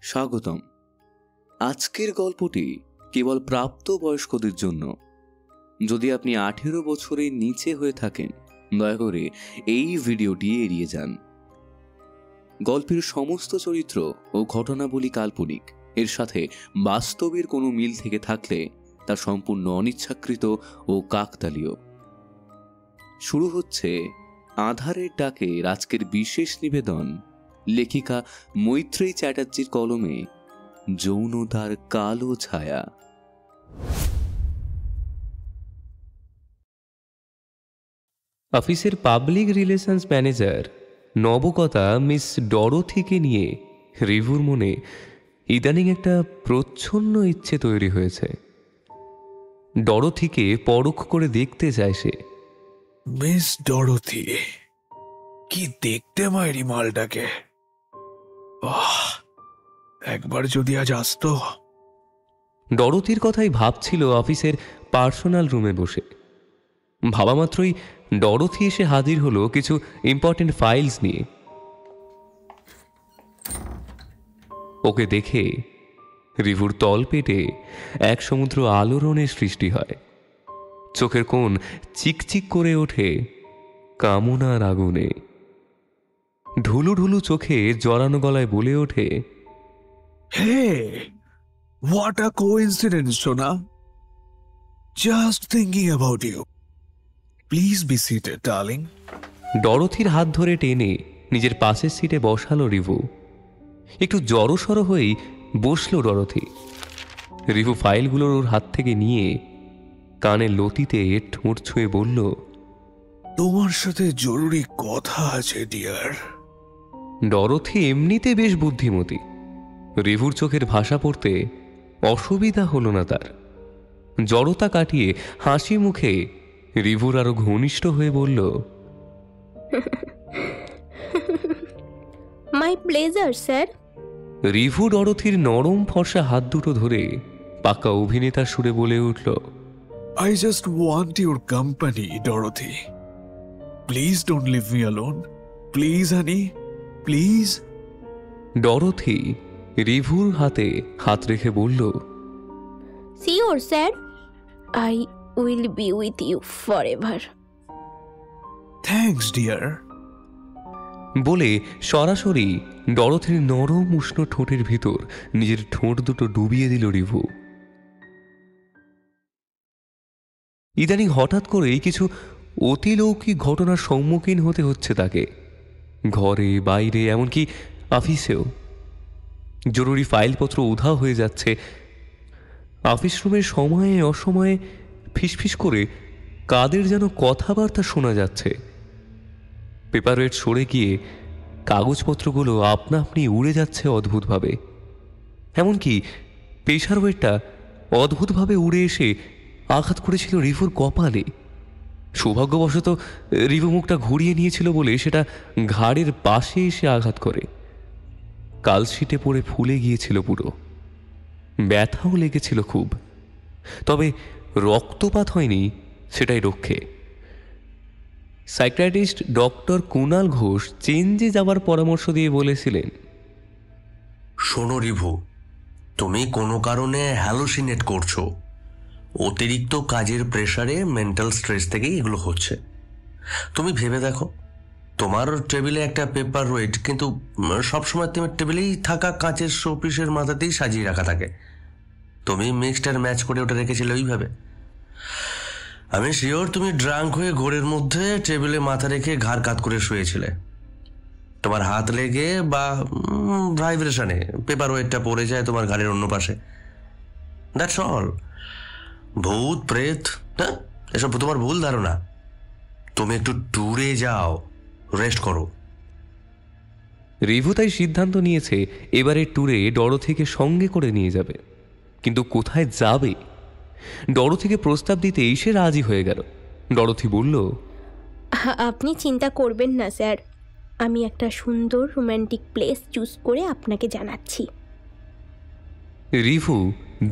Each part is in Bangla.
স্বাগতম। আজকের গল্পটি কেবল প্রাপ্তবয়স্কদের জন্য। যদি আপনি 18 বছরের নিচে হয়ে থাকেন, দয়া করে এই ভিডিওটি এড়িয়ে যান। গল্পের সমস্ত চরিত্র ও ঘটনাবলী কাল্পনিক। এর সাথে বাস্তবের কোনো মিল থেকে থাকলে তা সম্পূর্ণ অনিচ্ছাকৃত ও কাকতালীয়। শুরু হচ্ছে আধারের ডাকে আজকের বিশেষ নিবেদন, লেখিকা মৈত্রেয়ী চ্যাটার্জির কলমে যৌনতার কালো ছায়া। অফিসের পাবলিক রিলেশনস ম্যানেজার নবকতা মিস ডরোথিকে নিয়ে রিভুর মনে ইদানিং একটা প্রচ্ছন্ন ইচ্ছে তৈরি হয়েছে। ডরোথিকে পরখ করে দেখতে চায় সে। মিস ডরোথি, কি দেখতে মায়েরি মালটাকে! একবার যদি আজ আসতো। ডরোথির কথাই ভাবছিল অফিসের পার্সোনাল রুমে বসে। ভাবা মাত্রই ডরোথি এসে হাজির হলো কিছু ইম্পর্টেন্ট ফাইলস নিয়ে। ওকে দেখে রিভুর তল পেটে এক সমুদ্র আলোড়নের সৃষ্টি হয়। চোখের কোণ চিকচিক করে ওঠে কামনার আগুনে। ঢুলু ঢুলু চোখে জড়ানো গলায় বলে ওঠে, হে, হোয়াট আ কোইন্সিডেন্স সোনা! Just thinking about you. Please be seated darling. ডরোথির হাত ধরে টেনে নিজের পাশের সিটে বসালো রিভু। একটু জড়সড় হয়েই বসল ডরোথি। রিভু ফাইলগুলোর ওর হাত থেকে নিয়ে কানের লতিতে ঠোঁট ছুঁয়ে বলল, তোমার সাথে জরুরি কথা আছে ডিয়ার। ডরোথি এমনিতে বেশ বুদ্ধিমতী। রিভুর চোখের ভাষা পড়তে অসুবিধা হলো না তার। জড়তা কাটিয়ে হাসি মুখে রিভুর আরো ঘনিষ্ঠ হয়ে বলল, মাই প্লেজার স্যার। রিভু ডরোথির নরম ফর্সা হাত দুটো ধরে পাকা অভিনেতার সুরে বলে উঠল, I just want your company, Dorothy. Please don't leave me alone. Please, honey. Please. Dorothy রিভুর হাতে হাত রেখে বলল, sure sir, I will be with you forever. Thanks, dear. বলে সরাসরি ডরোথির নরম উষ্ণ ঠোঁটের ভিতর নিজের ঠোঁট দুটো ডুবিয়ে দিল রিভু। ইদানিং হঠাৎ করেই কিছু অতিলৌকিক ঘটনার সম্মুখীন হতে হচ্ছে তাকে। ঘরে বাইরে এমনকি অফিসেও জরুরি ফাইলপত্র উধাও হয়ে যাচ্ছে। অফিস রুমের সময়ে অসময়ে ফিসফিস করে কাদের যেন কথাবার্তা শোনা যাচ্ছে। পেপার ওয়েট সরে গিয়ে কাগজপত্রগুলো আপনা আপনি উড়ে যাচ্ছে অদ্ভুতভাবে। এমনকি প্রেসার ওয়েটটা অদ্ভুতভাবে উড়ে এসে আঘাত করেছিল রিভুর কপালে। সৌভাগ্যবশত রিভু মুখটা ঘুরিয়ে নিয়েছিল বলে সেটা ঘাড়ের পাশে এসে আঘাত করে। কালশিটে পড়ে ফুলে গিয়েছিল পুরো। ব্যথাও লেগেছিল খুব, তবে রক্তপাত হয়নি, সেটাই রক্ষে। সাইকিয়াট্রিস্ট ডক্টর কুণাল ঘোষ চেঞ্জে যাওয়ার পরামর্শ দিয়ে বলেছিলেন, শোনো রিভু, তুমি কোনো কারণে হ্যালোসিনেট করছো। অতিরিক্ত কাজের প্রেসারে মেন্টাল স্ট্রেস থেকেই এগুলো হচ্ছে। তুমি ভেবে দেখো, তোমার টেবিলে একটা পেপার ওয়েট, কিন্তু সবসময় তোমার টেবিলেই থাকা কাঁচের শোপিসের মাথাতেই সাজিয়ে রাখা থাকে। তুমি মিক্সড আর ম্যাচ করে ওটা রেখেছিলে ওইভাবে। আমি শিওর তুমি ড্রাঙ্ক হয়ে ঘোরের মধ্যে টেবিলে মাথা রেখে ঘাড় কাত করে শুয়েছিলে। তোমার হাত লেগে বা ভাইব্রেশনে পেপার ওয়েটটা পড়ে যায় তোমার ঘাড়ের অন্য পাশে। That's all. ভূত প্রেত হ্যাঁ, এসব তোমার ভুল ধারণা। তুমি একটু ট্যুরে যাও, রেস্ট করো। রিভু তাই সিদ্ধান্ত নিয়েছে এবারে ট্যুরে ডরোথিকে সঙ্গে করে নিয়ে যাবে। কিন্তু কোথায় যাবে? ডরোথিকে প্রস্তাব দিতেই সে রাজি হয়ে গেল। ডরোথি বলল, আপনি চিন্তা করবেন না স্যার, আমি একটা সুন্দর রোম্যান্টিক প্লেস চুজ করে আপনাকে জানাচ্ছি। রিভু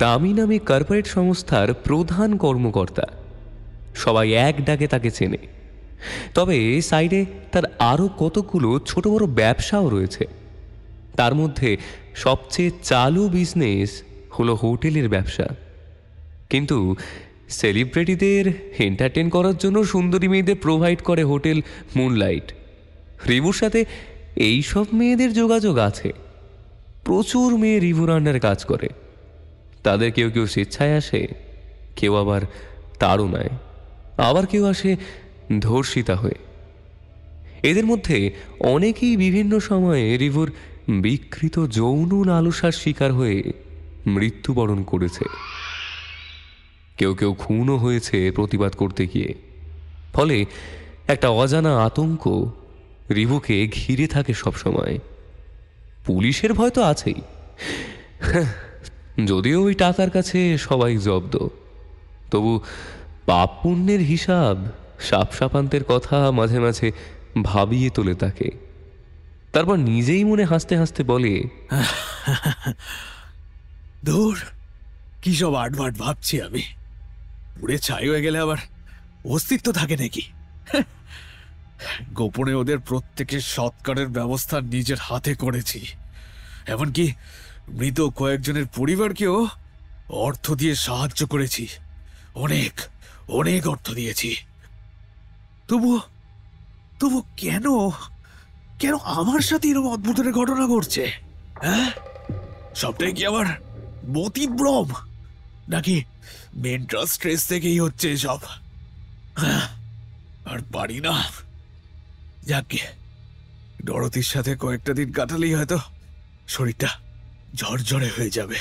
দামি নামী কর্পোরেট সংস্থার প্রধান কর্মকর্তা। সবাই এক ডাকে তাকে চেনে। তবে সাইডে তার আরও কতগুলো ছোট বড় ব্যবসাও রয়েছে। তার মধ্যে সবচেয়ে চালু বিজনেস হলো হোটেলের ব্যবসা। কিন্তু সেলিব্রিটিদের এন্টারটেন করার জন্য সুন্দরী মেয়েদের প্রোভাইড করে হোটেল মুনলাইট। রিভুর সাথে এইসব মেয়েদের যোগাযোগ আছে। প্রচুর মেয়ে রিভুর আন্ডারে কাজ করে। তাদের কেউ কেউ স্বেচ্ছায় আসে, কেউ আবার তাড়নায়, আবার কেউ আসে ধর্ষিতা হয়ে। এদের মধ্যে অনেকেই বিভিন্ন সময়ে রিভুর বিকৃত যৌন লালসার শিকার হয়ে মৃত্যুবরণ করেছে। কেউ কেউ খুনও হয়েছে প্রতিবাদ করতে গিয়ে। ফলে একটা অজানা আতঙ্ক রিভুকে ঘিরে থাকে সবসময়। পুলিশের ভয় তো আছেই, যদিও ওই টাকার কাছে সবাই জব্দ, তবু পাপ পুণ্যের হিসাব, সাপ সাপান্তের কথা মাঝে মাঝে ভাবিয়ে তোলে তাকে। তারপর নিজেই মনে হাসতে হাসতে বলে, ধুর, কি সব আটভাট ভাবছি আমি। পুড়ে ছাই হয়ে গেলে আবার অস্তিত্ব থাকে নাকি? গোপনে ওদের প্রত্যেকের সৎকারের ব্যবস্থা নিজের হাতে করেছি। এমনকি মৃত কয়েকজনের পরিবারকেও অর্থ দিয়ে সাহায্য করেছি। অনেক অনেক অর্থ দিয়েছি। তবু তবু কেন কেন আমার সাথে এরকম অদ্ভুতের ঘটনা ঘটছে? হ্যাঁ, সবটাই কি আবার মতিভ্রম, নাকি মেন্টাল স্ট্রেস থেকেই হচ্ছে এসব? আর পারি না। যাকে ডরথির সাথে কয়েকটা দিন কাটালেই হয়তো শরীরটা ঝরঝরে হয়ে যাবে,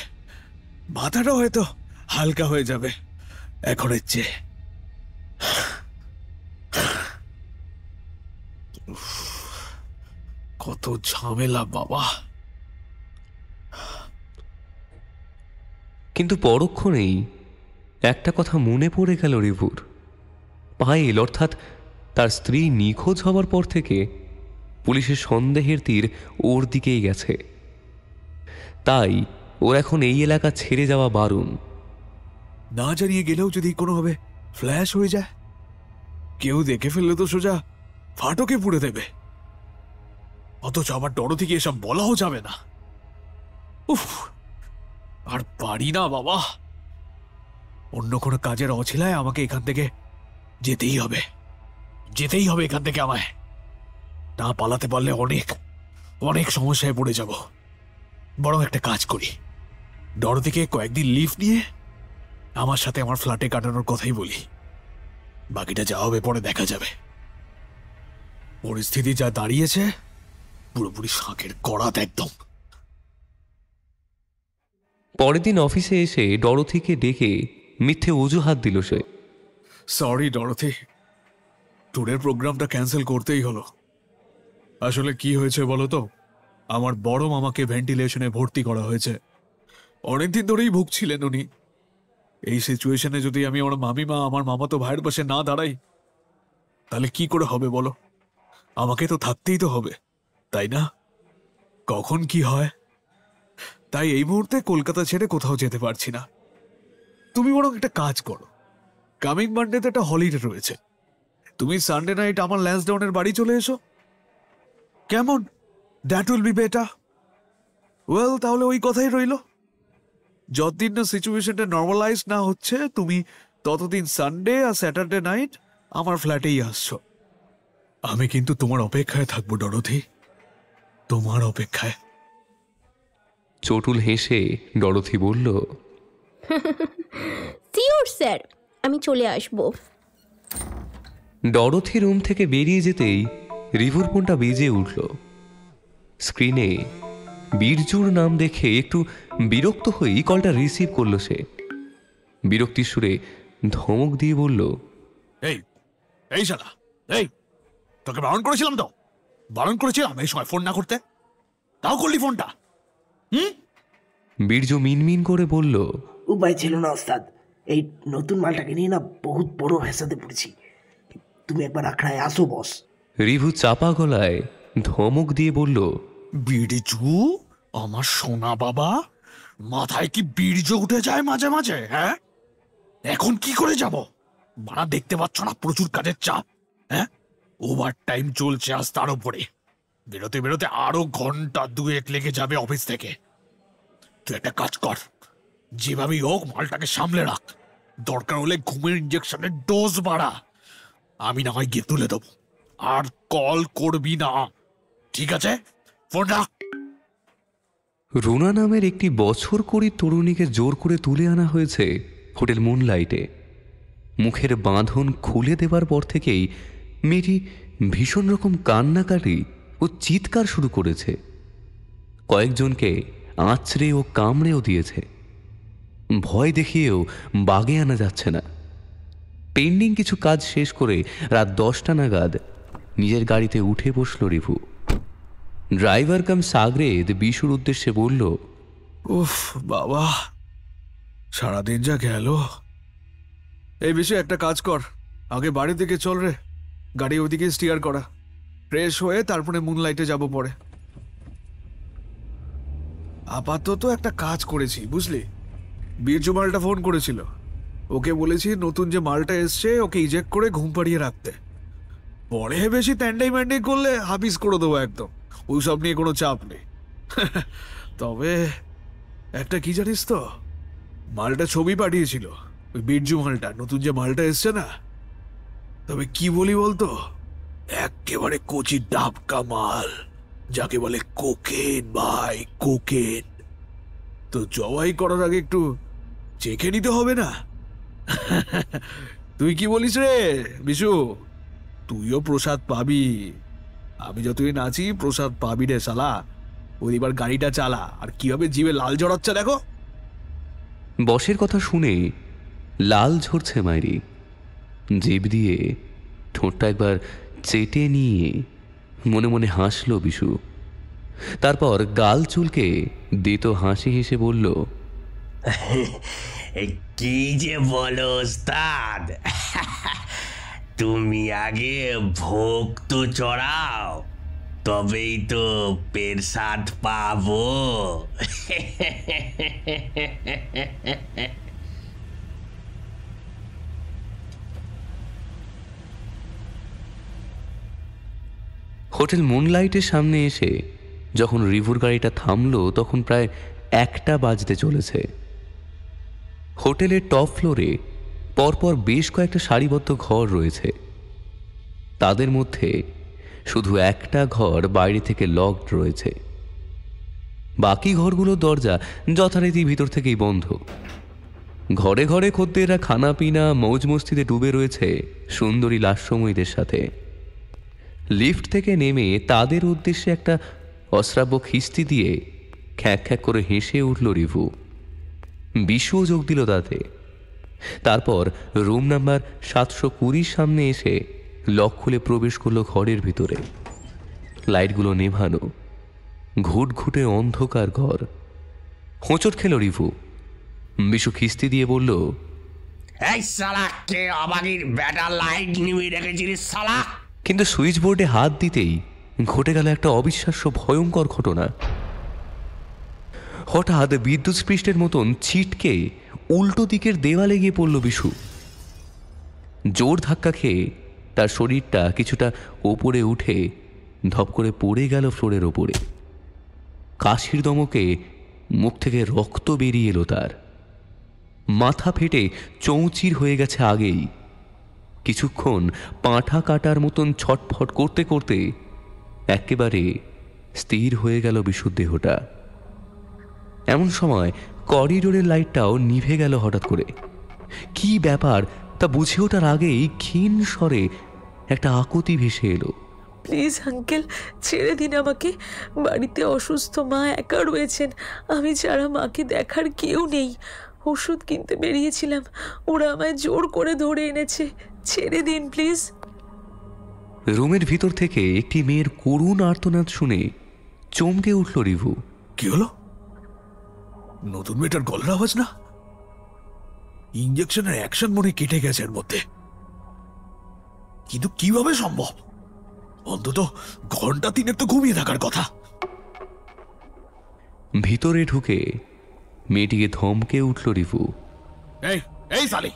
মাথাটা হয়তো হালকা হয়ে যাবে এখনের চেয়ে। কত ঝামেলা বাবা। কিন্তু পরক্ষণেই একটা কথা মনে পড়ে গেল রিভুর। পায়েল অর্থাৎ তার স্ত্রী নিখোঁজ হবার পর থেকে পুলিশের সন্দেহের তীর ওর দিকেই গেছে। তাই ওর এখন এই এলাকা ছেড়ে যাওয়া বারণ। না জানিয়ে গেলেও যদি কোনোভাবে ফ্ল্যাশ হয়ে যায়, কেউ দেখে ফেললে তো সোজা ফাটকে পুড়ে দেবে। অথচ আমার ডরথিকে এসব বলাও যাবে না। উফ, আর পারি না বাবা। অন্য কোনো কাজের অছিলায় আমাকে এখান থেকে যেতেই হবে, যেতেই হবে এখান থেকে আমায়। না পালাতে পারলে অনেক অনেক সমস্যায় পড়ে যাব। বরং একটা কাজ করি, ডরথিকে কয়েকদিন লিভ নিয়ে আমার সাথে আমার ফ্ল্যাটে কাটানোর কথাই বলি। বাকিটা যা হবে পরে দেখা যাবে। পরিস্থিতি যা দাঁড়িয়েছে, পুরোপুরি শাঁখের করাত একদম। পরের দিন অফিসে এসে ডরথিকে ডেকে মিথ্যে অজুহাত দিল সে। সরি ডরথি, ট্যুরের প্রোগ্রামটা ক্যান্সেল করতেই হলো। আসলে কি হয়েছে বলো তো, আমার বড় মামাকে ভেন্টিলেশনে ভর্তি করা হয়েছে। অনেকদিন ধরেই ভুগছিলেন উনি। এই সিচুয়েশনে যদি আমি আমার মামিমা, আমার মামাতো ভাইয়ের পাশে না দাঁড়াই, তাহলে কি করে হবে বলো? আমাকে তো থাকতেই তো হবে, তাই না? কখন কি হয়। তাই এই মুহূর্তে কলকাতা ছেড়ে কোথাও যেতে পারছি না। তুমি বরং একটা কাজ করো, কামিং মানডেতে একটা হলিডে রয়েছে, তুমি সানডে নাইট আমার ল্যান্সডাউনের বাড়ি চলে এসো। কেমন? That will be better. Well, তাহলে ওই কথাই রইল। যতদিন না সিচুয়েশনটা নর্মালাইজ না হচ্ছে, তুমি ততদিন সানডে আর স্যাটারডে নাইট আমার ফ্ল্যাটেই আসছো। আমি কিন্তু তোমার অপেক্ষায় থাকবো ডরথি, তোমার অপেক্ষায়। চটুল হেসে ডরথি বলল, সিওর স্যার, আমি চলে আসবো। ডরথি রুম থেকে বেরিয়ে যেতেই রিভুর ফোনটা বেজে উঠল। স্ক্রিনে বীরজুর নাম দেখে একটু বিরক্ত হয়েই কলটা রিসিভ করলো সে। বিরক্তির সুরে ধমক দিয়ে বলল, এই এই শালা, এই তোকে বারণ করেছিলাম তো, বারণ করেছিলাম এই সময় ফোন না করতে, তাও করলি ফোনটা। বীরজু মিনমিন করে বলল, উপায় ছিল না ওস্তাদ, এই নতুন মালটাকে নিয়ে না বহুত বড় ভেসাতে পড়েছি। তুমি একবার আখড়ায় আসো বস। রিভু চাপা গলায় ধমক দিয়ে বলল, বীরজু, আমার সোনা বাবা, মাথায় কি বীর্য উঠে যায় মাঝে মাঝে? হ্যাঁ, এখন কি করে যাব? বাড়া দেখতে পাচ্ছ না প্রচুর কাজের চাপ? হ্যাঁ, ওভার টাইম চলছে আজ তার উপরে। বেরোতে বেরোতে আরো ঘন্টা 2 লেগে যাবে অফিস থেকে। তুই একটা কাজ কর, যেভাবেই হোক মালটাকে সামলে রাখ। দরকার হলে ঘুমের ইঞ্জেকশনের ডোজ বাড়া, আমি না হয় গিয়ে তুলে দেবো। আর কল করবি না, ঠিক আছে? ফোন রাখ। রুনা নামের একটি বছর কুড়ি তরুণীকে জোর করে তুলে আনা হয়েছে হোটেল মুনলাইটে। মুখের বাঁধন খুলে দেবার পর থেকেই মেয়েটি ভীষণ রকম কান্নাকাটি ও চিৎকার শুরু করেছে। কয়েকজনকে আঁচড়ে ও কামড়েও দিয়েছে। ভয় দেখিয়েও বাগে আনা যাচ্ছে না। পেন্ডিং কিছু কাজ শেষ করে রাত 10টা নাগাদ নিজের গাড়িতে উঠে বসল রিভু। ড্রাইভার কাম সাগরেদ বিশুর উদ্দেশ্যে বলল, উফ বাবা, সারাদিন যা গেল। এই বিষয়ে একটা কাজ কর, আগে বাড়ি থেকে চল রে, গাড়ি ওইদিকে স্টিয়ার করা। ফ্রেশ হয়ে তারপরে মুনলাইটে যাব পরে। আপাতত একটা কাজ করেছি বুঝলি। বীরজু মালটা ফোন করেছিল, ওকে বলেছি নতুন যে মালটা এসছে ওকে ইজেক্ট করে ঘুম পাড়িয়ে রাখতে। পরে বেশি ট্যান্ডাই ম্যান্ডাই করলে হাফিস করে দেবো একদম, ওই সব নিয়ে কোনো চাপ নেই। তবে একটা কি জানিস তো, মালটা ছবি পাঠিয়েছিল, ওই বীরজু মালটা, নতুন যে মালটা এসছে না। তবে কি বলি বলতো, একেবারে কচি ডাবকা মাল, যাকে বলে কোকেন ভাই, কোকেন। তো জবাই করার আগে একটু চেখে নিতে হবে না? তুই কি বলিস রে বিশু? তুইও প্রসাদ পাবি। আমি যতই নাচি প্রসাদ পাবি রে শালা। ওই এবার গাড়িটা চালা, আর কিভাবে জিভে লাল জড়াচ্ছে দেখো। বসের কথা শুনে লাল ঝরছে মাইরি। জিভ দিয়ে ঠোঁটটা একবার চেটে নিয়ে মনে মনে হাসল বিশু। তারপর গাল চুলকে দিত হাসি হেসে বলল, কি যে বলো ওস্তাদ, তুমি আগে ভোগ তো চড়াও, তবেই তো পেরসাদ পাবো। হোটেল মুনলাইটের সামনে এসে যখন রিভুর গাড়িটা থামলো তখন প্রায় 1টা বাজতে চলেছে। হোটেলের টপ ফ্লোরে পরপর বেশ কয়েকটা সারিবদ্ধ ঘর রয়েছে। তাদের মধ্যে শুধু একটা ঘর বাইরে থেকে লকড রয়েছে। বাকি ঘরগুলোর দরজা যথারীতি ভিতর থেকেই বন্ধ। ঘরে ঘরে খদ্দেররা খানা পিনা মৌজ মস্তিতে ডুবে রয়েছে সুন্দরী লাস্যময়ীদের সাথে। লিফট থেকে নেমে তাদের উদ্দেশ্যে একটা অশ্রাব্য খিস্তি দিয়ে খ্যাঁক খ্যাঁক করে হেসে উঠল রিভু। বিশুও যোগ দিল তাতে। তারপর রুম নাম্বার 720 সামনে এসে লক খুলে প্রবেশ করলো ঘরের ভিতরে। লাইটগুলো নেভানো, ঘুটঘুটে অন্ধকার ঘর। হোঁচট খেল রিভু। বিশু খিস্তি দিয়ে বলল, এই শালা, কে অবাগির ব্যাটা লাইট নিভিয়ে রেখেছিস শালা? কিন্তু সুইচ বোর্ডে হাত দিতেই ঘটে গেল একটা অবিশ্বাস্য ভয়ঙ্কর ঘটনা। হঠাৎ বিদ্যুৎ স্পৃষ্টের মতন ছিটকে উল্টো দিকের দেওয়ালে গিয়ে পড়ল বিশু। জোর ধাক্কা খেয়ে তার শরীরটা কিছুটা ওপরে উঠে ধপ করে পড়ে গেল ফ্লোরের ওপরে। কাশির দমকে মুখ থেকে রক্ত বেরিয়ে এলো তার। মাথা ফেটে চৌচির হয়ে গেছে আগেই। কিছুক্ষণ পাঁঠা কাটার মতন ছটফট করতে করতে একেবারে স্থির হয়ে গেল বিশুর দেহটা। এমন সময় করিডোরের লাইটটাও নিভে গেল হঠাৎ করে। কি ব্যাপার তা বুঝে ওঠার আগেই ক্ষীণ স্বরে একটা আকুতি ভেসে এলো, প্লিজ আঙ্কেল, ছেড়ে দিন আমাকে। বাড়িতে অসুস্থ মা একা রয়েছেন, আমি ছাড়া মাকে দেখার কেউ নেই। ওষুধ কিনতে বেরিয়েছিলাম, ওরা আমায় জোর করে ধরে এনেছে, ছেড়ে দিন প্লিজ। রুমের ভিতর থেকে একটি মেয়ের করুণ আর্তনাদ শুনে চমকে উঠল রিভু। কি হলো? নতুন মেয়েটার গলার আওয়াজ না? ইঞ্জেকশনের অ্যাকশন মনে কেটে গেছে এর মধ্যে, কিন্তু কিভাবে সম্ভব? অন্তত ঘন্টা 3 তো ঘুমিয়ে থাকার কথা। ভিতরে ঢুকে মেয়েটিকে ধমকে উঠল রিভু। এই এই সালি,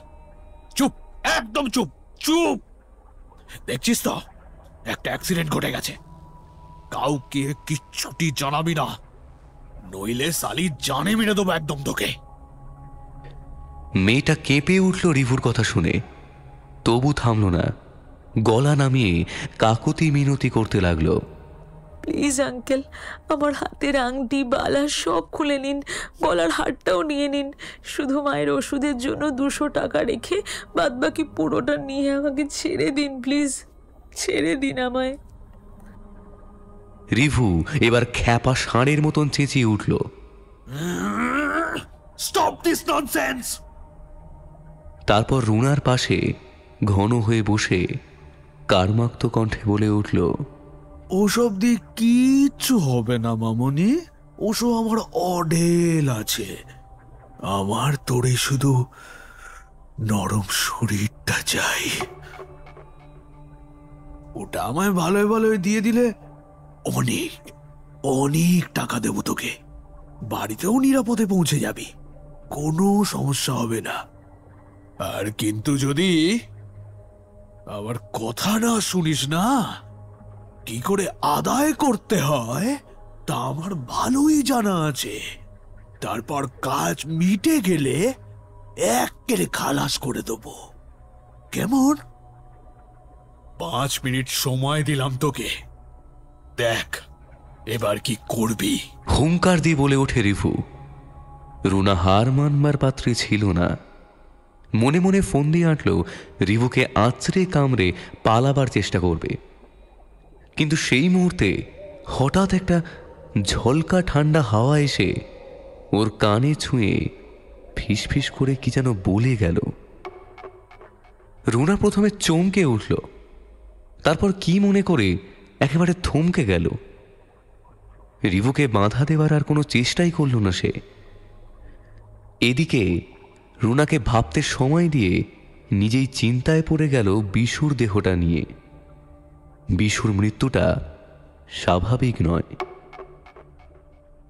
চুপ, একদম চুপ, চুপ। দেখছিস তো একটা অ্যাক্সিডেন্ট ঘটে গেছে। কাউকে কিচ্ছুটি জানাবি না, নইলে সালি জানে মেরে দেবো একদম তোকে। মেয়েটা কেঁপে উঠল রিভুর কথা শুনে, তবু থামল না। গলা নামিয়ে কাকুতি মিনতি করতে লাগলো। প্লিজ আঙ্কেল, আমার হাতের আংটি বালা সব খুলে নিন, গলার হারটাও নিয়ে নিন। শুধু মায়ের ওষুধের জন্য 200 টাকা রেখে বাদবাকি পুরোটা নিয়ে আমাকে ছেড়ে দিন, প্লিজ ছেড়ে দিন আমায়। রিভু এবার খ্যাপা ষাঁড়ের মতন চেঁচিয়ে উঠল, স্টপ দিস ননসেন্স। তারপর রুনার পাশে ঘন হয়ে বসে কার্মাক্ত কণ্ঠে বলে উঠল, ওসব দিয়ে কিচ্ছু হবে না মামনি, ওসব আমার অঢেল আছে। আমার তোরে শুধু নরম শরীরটা চাই, ওটা আমায় ভালোই ভালোই দিয়ে দিলে অনেক অনেক টাকা দেব তোকে, বাড়িতেও নিরাপদে পৌঁছে যাবি, কোনো সমস্যা হবে না। আর কিন্তু যদি আবার কথা না শুনিস না, কি করে আদায় করতে হয় তা আমার ভালোই জানা আছে। তারপর কাজ মিটে গেলে একেবারে খালাস করে দেবো, কেমন? 5 মিনিট সময় দিলাম তোকে, দেখ এবার কি করবি। হুঙ্কার দিয়ে বলে ওঠে রিভু। রুনা হার মানবার পাত্রী ছিল না। মনে মনে ফোন দিয়ে আঁটল রিভুকে আঁচড়ে কামড়ে পালাবার চেষ্টা করবে, কিন্তু সেই মুহূর্তে হঠাৎ একটা ঝলকা ঠান্ডা হাওয়া এসে ওর কানে ছুঁয়ে ফিসফিস করে কি যেন বলে গেল। রুনা প্রথমে চমকে উঠল, তারপর কি মনে করে একেবারে থমকে গেল। রিভুকে বাধা দেওয়ার আর কোনো চেষ্টাই করল না সে। এদিকে রুনাকে ভাবতে সময় দিয়ে নিজেই চিন্তায় পড়ে গেল বিশুর দেহটা নিয়ে। বিশুর মৃত্যুটা স্বাভাবিক নয়।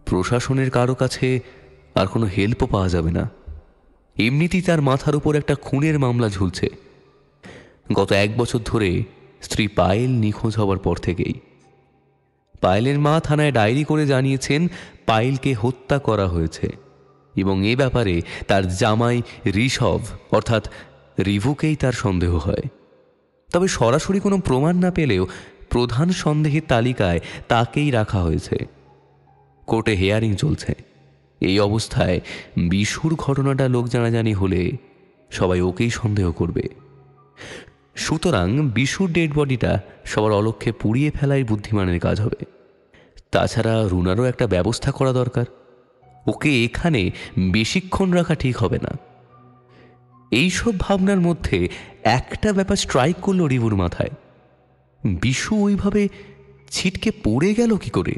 প্রশাসনের কারো কাছে আর কোনো হেল্পও পাওয়া যাবে না। এমনিতেই তার মাথার উপর একটা খুনের মামলা ঝুলছে গত 1 বছর ধরে, স্ত্রী পায়েল নিখোঁজ হওয়ার পর থেকেই। পায়েলের মা থানায় ডায়েরি করে জানিয়েছেন পায়েলকে হত্যা করা হয়েছে এবং এ ব্যাপারে তার জামাই ঋষভ অর্থাৎ রিভুকেই তার সন্দেহ হয়। তবে সরাসরি কোনো প্রমাণ না পেলেও প্রধান সন্দেহের তালিকায় তাকেই রাখা হয়েছে। কোর্টে হিয়ারিং চলছে। এই অবস্থায় বিশুর ঘটনাটা লোক জানাজানি হলে সবাই ওকেই সন্দেহ করবে। সুতরাং বিশুর ডেড বডিটা সবার অলক্ষ্যে পুড়িয়ে ফেলাই বুদ্ধিমানের কাজ হবে। তাছাড়া রুনারও একটা ব্যবস্থা করা দরকার। ওকে এখানে বেশিক্ষণ রাখা ঠিক হবে না। এইসব ভাবনার মধ্যে একটা ব্যাপার স্ট্রাইক করলো রিভুর মাথায়। বিশু ওইভাবে ছিটকে পড়ে গেল কি করে?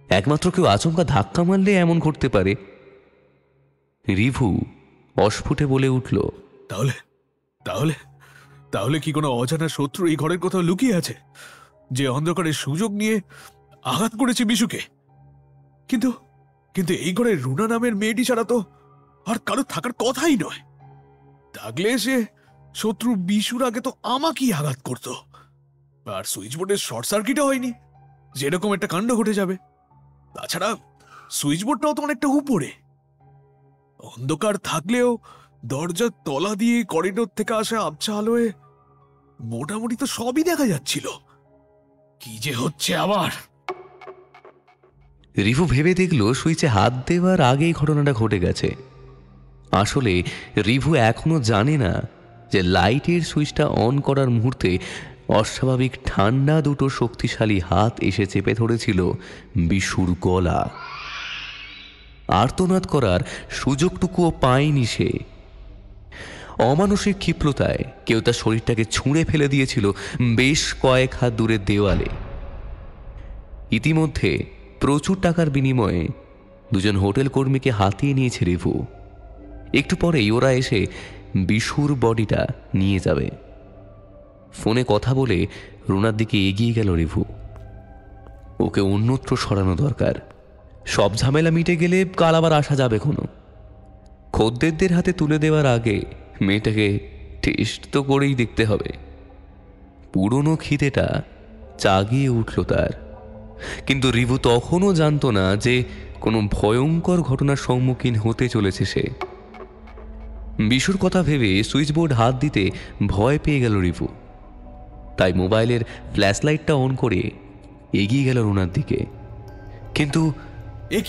একমাত্র কেউ আচমকা ধাক্কা মারলে এমন করতে পারে। রিভু অস্ফুটে বলে উঠল, তাহলে তাহলে তাহলে কি কোনো অজানা শত্রু এই ঘরের কোথাও লুকিয়ে আছে, যে অন্ধকারের সুযোগ নিয়ে আঘাত করেছে বিশুকে? কিন্তু কিন্তু এই ঘরে রুনা নামের মেয়েটি ছাড়া তো আর কারো থাকার কথাই নয়। থাকলে সে শত্রু বিশুর আগে তো আমাকেই আঘাত করত। আর সুইচ বোর্ডের শর্ট সার্কিটও হয়নি, যেরকম একটা কাণ্ড ঘটে যাবে। তাছাড়া সুইচ বোর্ডটাও তো অনেকটা উপরে, অন্ধকার থাকলেও দরজার তলা দিয়ে করিডোর থেকে আসা আবছা আলোয় মোটামুটি তো সবই দেখা যাচ্ছিল। কি যে হচ্ছে আবার। রিভু ভেবে দেখল সুইচে হাত দেওয়ার আগেই ঘটনাটা ঘটে গেছে। আসলে রিভু এখনো জানে না যে লাইটের সুইচটা অন করার মুহূর্তে অস্বাভাবিক ঠান্ডা দুটো শক্তিশালী হাত এসে চেপে ধরেছিল বিশুর গলা। আর্তনাদ করার সুযোগটুকুও পায়নি সে। অমানসিক ক্ষিপ্রতায় কেউ তার শরীরটাকে ছুঁড়ে ফেলে দিয়েছিল বেশ কয়েক হাত দূরের দেওয়ালে। ইতিমধ্যে প্রচুর টাকার বিনিময়ে 2জন হোটেল কর্মীকে হাতিয়ে নিয়েছে রিভু। একটু পরেই ওরা এসে বিশুর বডিটা নিয়ে যাবে। ফোনে কথা বলে রুনার দিকে এগিয়ে গেল রিভু। ওকে অন্যত্র সরানো দরকার। সব ঝামেলা মিটে গেলে কাল আবার আসা যাবে। কোনো খদ্দেরদের হাতে তুলে দেওয়ার আগে মেয়েটাকে টেস্ট তো করেই দেখতে হবে। পুরনো খিদেটা চাগিয়ে উঠল তার। কিন্তু রিভু তখনও জানতো না যে কোনো ভয়ঙ্কর ঘটনার সম্মুখীন হতে চলেছে সে। বিশুর কথা ভেবে সুইচবোর্ড হাত দিতে ভয় পেয়ে গেল রিভু। তাই মোবাইলের ফ্ল্যাশ লাইটটা অন করে এগিয়ে গেল রুনার দিকে। কিন্তু এ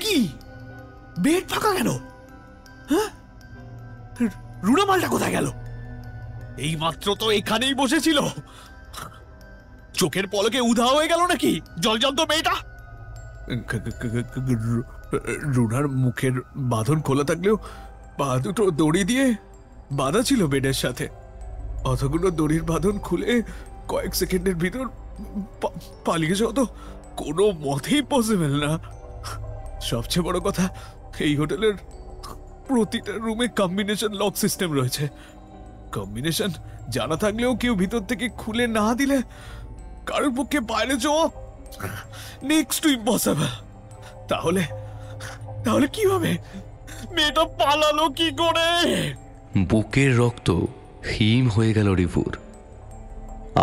কি বেড ফাঁকা কেন? হ্যাঁ, রুনা মালটা কোথায় গেল? এই মাত্র তো এখানেই বসেছিল, চোখের পলকে উধাও হয়ে গেল নাকি জলজন্ত মেয়েটা? রুনার মুখের বাঁধন খোলা থাকলেও পা দুটো দড়ি দিয়ে বাঁধা ছিল বেডের সাথে। অতগুলো দড়ির বাঁধন খুলে কয়েক সেকেন্ডের ভিতর পালিয়ে যাওয়া তো কোনো মতেই পসিবল না। সবচেয়ে বড় কথা, এই হোটেলের প্রতিটা রুমে কম্বিনেশন লক সিস্টেম রয়েছে। কম্বিনেশন জানা থাকলেও কেউ ভিতর থেকে খুলে না দিলে কারোর পক্ষে বাইরে যাওয়া নেক্সট টু ইম্পসিবল। তাহলে কি হবে? মেয়েটা পালালো কি করে? বুকের রক্ত হিম হয়ে গেল রিভুর।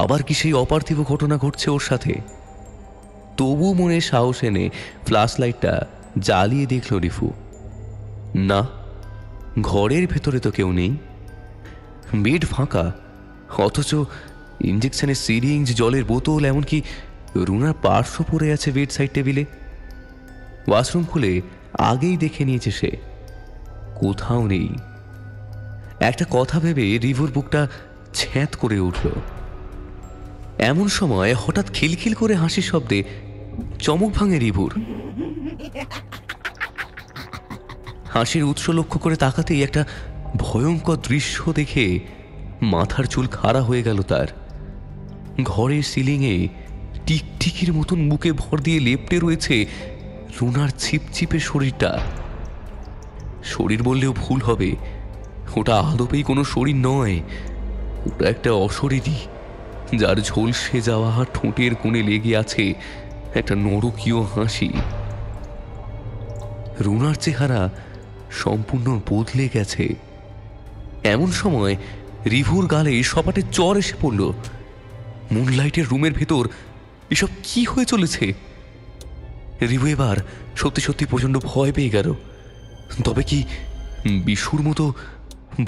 আবার কি সেই অপার্থিব ঘটনা ঘটছে ওর সাথে? তবু মনে সাহস এনে ফ্ল্যাশ লাইটটা জ্বালিয়ে দেখল রিভু। না, ঘরের ভেতরে তো কেউ নেই। বেড ফাঁকা, অথচ ইঞ্জেকশনের সিরিঞ্জ, জলের বোতল, এমনকি রুনার পার্শ্ব পড়ে আছে বেড সাইড টেবিলে। ওয়াশরুম খুলে আগেই দেখে নিয়েছে সে, কোথাও নেই। একটা কথা ভেবে রিভুর বুকটা ছ্যাঁত করে উঠল। এমন সময় হঠাৎ খিলখিল করে হাসির শব্দে চমক ভাঙে রিভুর। হাসির উৎস লক্ষ্য করে তাকাতেই একটা ভয়ঙ্কর দৃশ্য দেখে মাথার চুল খাড়া হয়ে গেল তার। ঘরের সিলিংয়ে টিকটিকির মতন বুকে ভর দিয়ে লেপ্টে রয়েছে রুনার ছিপছিপে শরীরটা। শরীর বললেও ভুল হবে, ওটা আদপেই কোনো শরীর নয়, ওটা একটা অশরীরই, যার ঝলসে যাওয়া ঠোঁটের কোণে লেগে আছে একটা নরকীয় হাসি। রুনার চেহারা সম্পূর্ণ বদলে গেছে। এমন সময় রিভুর গালে সপাটে চর এসে পড়ল। মুনলাইটের রুমের ভেতর এসব কি হয়ে চলেছে? রিভু এবার সত্যি সত্যি প্রচন্ড ভয় পেয়ে গেল। তবে কি বিশুর মতো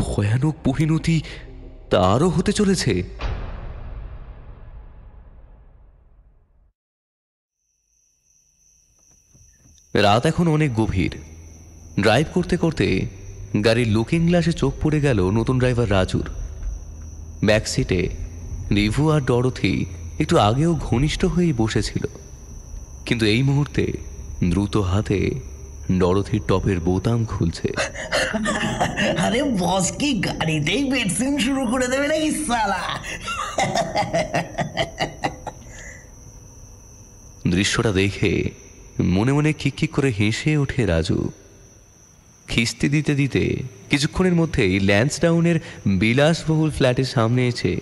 ভয়ানক পরিণতি তারও হতে চলেছে? রাত এখন অনেক গভীর। ড্রাইভ করতে করতে গাড়ির লুকিং গ্লাসে চোখ পড়ে গেল নতুন ড্রাইভার রাজুর। ব্যাক সিটে রিভু আর ডরথি একটু আগেও ঘনিষ্ঠ হয়েই বসেছিল, কিন্তু এই মুহূর্তে দ্রুত হাতে ডরথির টপের বোতাম খুলছে। আরে বস কি গাড়িতেই বেড সিন শুরু করে দেবে নাকি সালা? দৃশ্যটা দেখে মনে মনে খিকখিক করে হেসে ওঠে রাজু। খিস্তি দিতে দিতে কিছুক্ষণের মধ্যেই ল্যান্সডাউনের বিলাসবহুল ফ্ল্যাটের সামনে এসে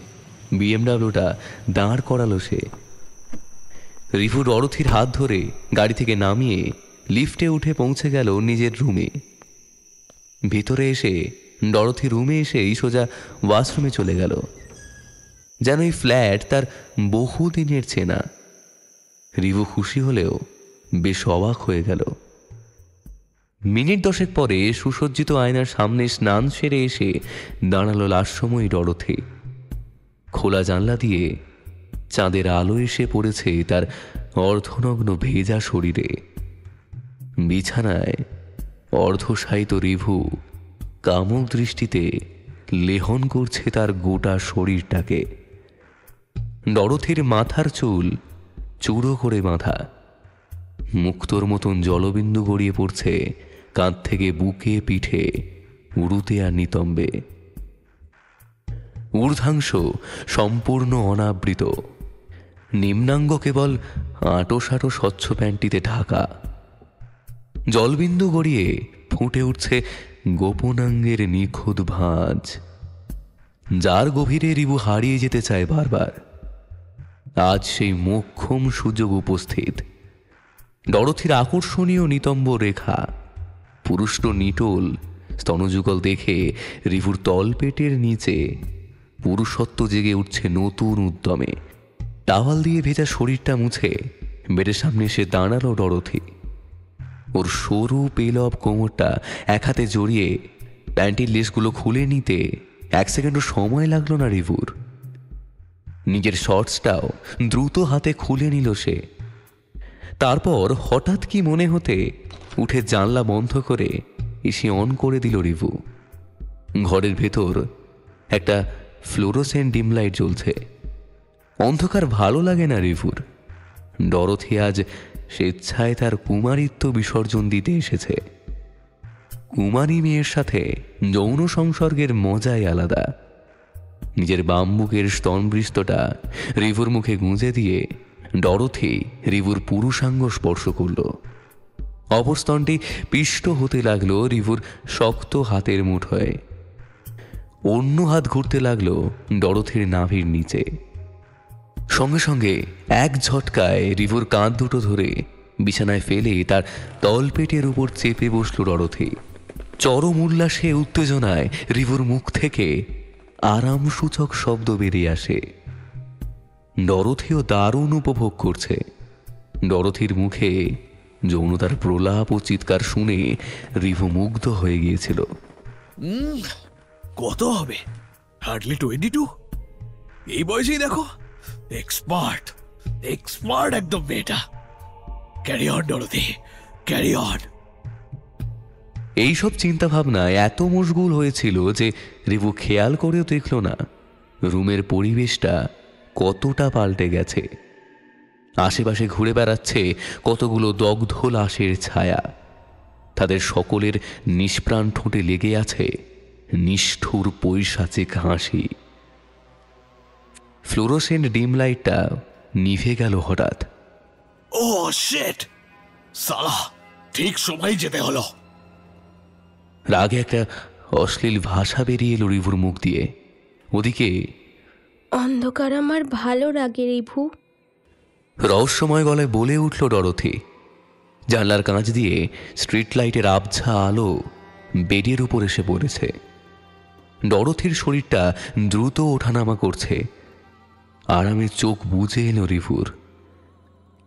বিএমডাব্লিউটা দাঁড় করালো সে। রিভু ডরথির হাত ধরে গাড়ি থেকে নামিয়ে লিফটে উঠে পৌঁছে গেল নিজের রুমে। ভিতরে এসে ডরথি রুমে এসেই সোজা ওয়াশরুমে চলে গেল, যেন এই ফ্ল্যাট তার বহুদিনের চেনা। রিভু খুশি হলেও বেশ অবাক হয়ে গেল। মিনিট 10 পরে সুসজ্জিত আয়নার সামনে স্নান সেরে এসে দাঁড়ালো লাস্যময়ী ডরথি। খোলা জানলা দিয়ে চাঁদের আলো এসে পড়েছে তার অর্ধনগ্ন ভেজা শরীরে। বিছানায় অর্ধশায়িত রিভু কামুক দৃষ্টিতে লেহন করছে তার গোটা শরীরটাকে। ডরথির মাথার চুল চূড়ো করে বাঁধা, মুক্তোর মতন জলবিন্দু গড়িয়ে পড়ছে কাঁধ থেকে বুকে, পিঠে, উরুতে আর নিতম্বে। ঊর্ধ্বাংশ সম্পূর্ণ অনাবৃত, নিম্নাঙ্গ কেবল আঁটোসাঁটো স্বচ্ছ প্যান্টিতে ঢাকা। জলবিন্দু গড়িয়ে ফুটে উঠছে গোপনাঙ্গের নিখুঁত ভাঁজ, যার গভীরে রিভু হারিয়ে যেতে চায় বারবার। আজ সেই মোক্ষম সুযোগ উপস্থিত। ডরথির আকর্ষণীয় নিতম্ব রেখা, পুরুষ্ট নিটোল স্তনযুগল দেখে রিভুর তলপেটের নিচে পুরুষত্ব জেগে উঠছে নতুন উদ্যমে। টাওয়াল দিয়ে ভেজা শরীরটা মুছে বেডের সামনে এসে দাঁড়ালো ডরথি। ওর সরু পেলব কোমরটা এক হাতে জড়িয়ে প্যান্টির লেসগুলো খুলে নিতে 1 সেকেন্ডও সময় লাগলো না রিভুর। নিজের শর্টসটাও দ্রুত হাতে খুলে নিল সে। তারপর হঠাৎ কি মনে হতে উঠে জানলা বন্ধ করে এসি অন করে দিল রিভু। ঘরের ভেতর একটা ফ্লোরোসেন্ট ডিম লাইট জ্বলছে। অন্ধকার ভালো লাগে না রিভুর। ডরথি আজ স্বেচ্ছায় তার কুমারিত্ব বিসর্জন দিতে এসেছে। কুমারী মেয়ের সাথে যৌন সংসর্গের মজাই আলাদা। নিজের বাম্বুকের স্তনবৃস্তটা রিভুর মুখে গুঁজে দিয়ে ডরথি রিভুর পুরুষাঙ্গ স্পর্শ করল। অপস্তনটি পিষ্ট হতে লাগলো রিভুর শক্ত হাতের মুঠোয়। অন্য হাত ঘুরতে লাগলো ডরথির নাভির নিচে। সঙ্গে সঙ্গে এক ঝটকায় রিভুর কাঁধ দুটো ধরে বিছানায় ফেলে তার তলপেটের উপর চেপে বসল ডরথি। চরম উল্লাসে উত্তেজনায় রিভুর মুখ থেকে আরামসূচক শব্দ বেরিয়ে আসে। ডরথিও দারুণ উপভোগ করছে। ডরথির মুখে যৌনতার প্রলাপ ও চিৎকার শুনে রিভু মুগ্ধ হয়ে গিয়েছিল। কত হবে? হার্ডলি 22। এই বয়সেই দেখো, এক্সপার্ট এক্সপার্ট একদম মেয়েটা। Carry on Dorothy, carry on. এইসব চিন্তা ভাবনায় এত মশগুল হয়েছিল যে রিভু খেয়াল করেও দেখল না রুমের পরিবেশটা কতটা পাল্টে গেছে। আশেপাশে ঘুরে বেড়াচ্ছে কতগুলো দগ্ধ লাশের ছায়া। তাদের সকলের নিষ্প্রাণ ঠোঁটে লেগে আছে নিষ্ঠুর পৈশাচিক হাসি। ফ্লোরোসেন্ট ডিম লাইটটা নিভে গেল হঠাৎ। ও শিট, সালা ঠিক সময় যেতে হলো। রাগে একটা অশ্লীল ভাষা বেরিয়ে এলো রিভুর মুখ দিয়ে। ওদিকে অন্ধকার আমার ভালো লাগে রিভু, রহস্যময় গলায় বলে উঠল ডরথি। জানলার কাঁচ দিয়ে স্ট্রিট লাইটের আবছা আলো বেডের উপর এসে পড়েছে। ডরথির শরীরটা দ্রুত ওঠানামা করছে। আরামে চোখ বুজে এলো রিভুর।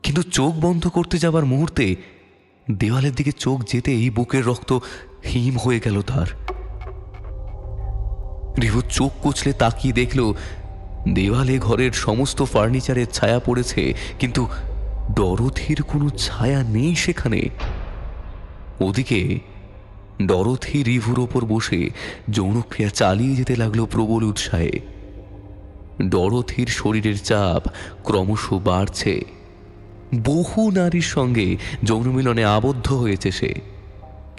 কিন্তু চোখ বন্ধ করতে যাবার মুহূর্তে দেওয়ালের দিকে চোখ যেতেই বুকের রক্ত হিম হয়ে গেল তার। রিভু চোখ কুচলে তাকিয়ে দেখল দেওয়ালে ঘরের সমস্ত ফার্নিচারের ছায়া পড়েছে, কিন্তু ডরথির কোনো ছায়া নেই সেখানে। ওদিকে ডরথি রিভুর ওপর বসে যৌনক্রিয়া চালিয়ে যেতে লাগলো প্রবল উৎসাহে। ডরথির শরীরের চাপ ক্রমশ বাড়ছে। বহু নারীর সঙ্গে যৌনমিলনে আবদ্ধ হয়েছে সে,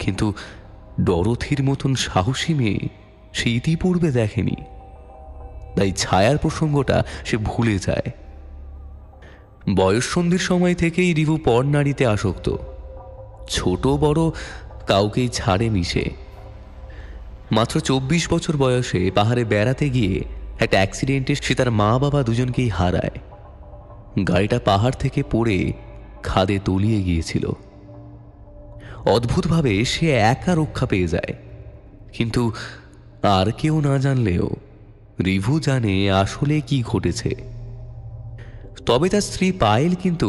কিন্তু ডরথির মতন সাহসী মেয়ে সে ইতিপূর্বে দেখেনি। তাই ছায়ার প্রসঙ্গটা সে ভুলে যায়। বয়ঃসন্ধির সময় থেকেই রিভু পর নারীতে আসক্ত। ছোট বড় কাউকেই ছাড়েনি সে। মাত্র 24 বছর বয়সে পাহাড়ে বেড়াতে গিয়ে একটা অ্যাক্সিডেন্টে সে তার মা বাবা দুজনকেই হারায়। গাড়িটা পাহাড় থেকে পড়ে খাদে তলিয়ে গিয়েছিল। অদ্ভুতভাবে সে একা রক্ষা পেয়ে যায়, কিন্তু আর কেউ না জানলেও রিভু জানে আসলে কি ঘটেছে। তবে তার স্ত্রী পায়েল কিন্তু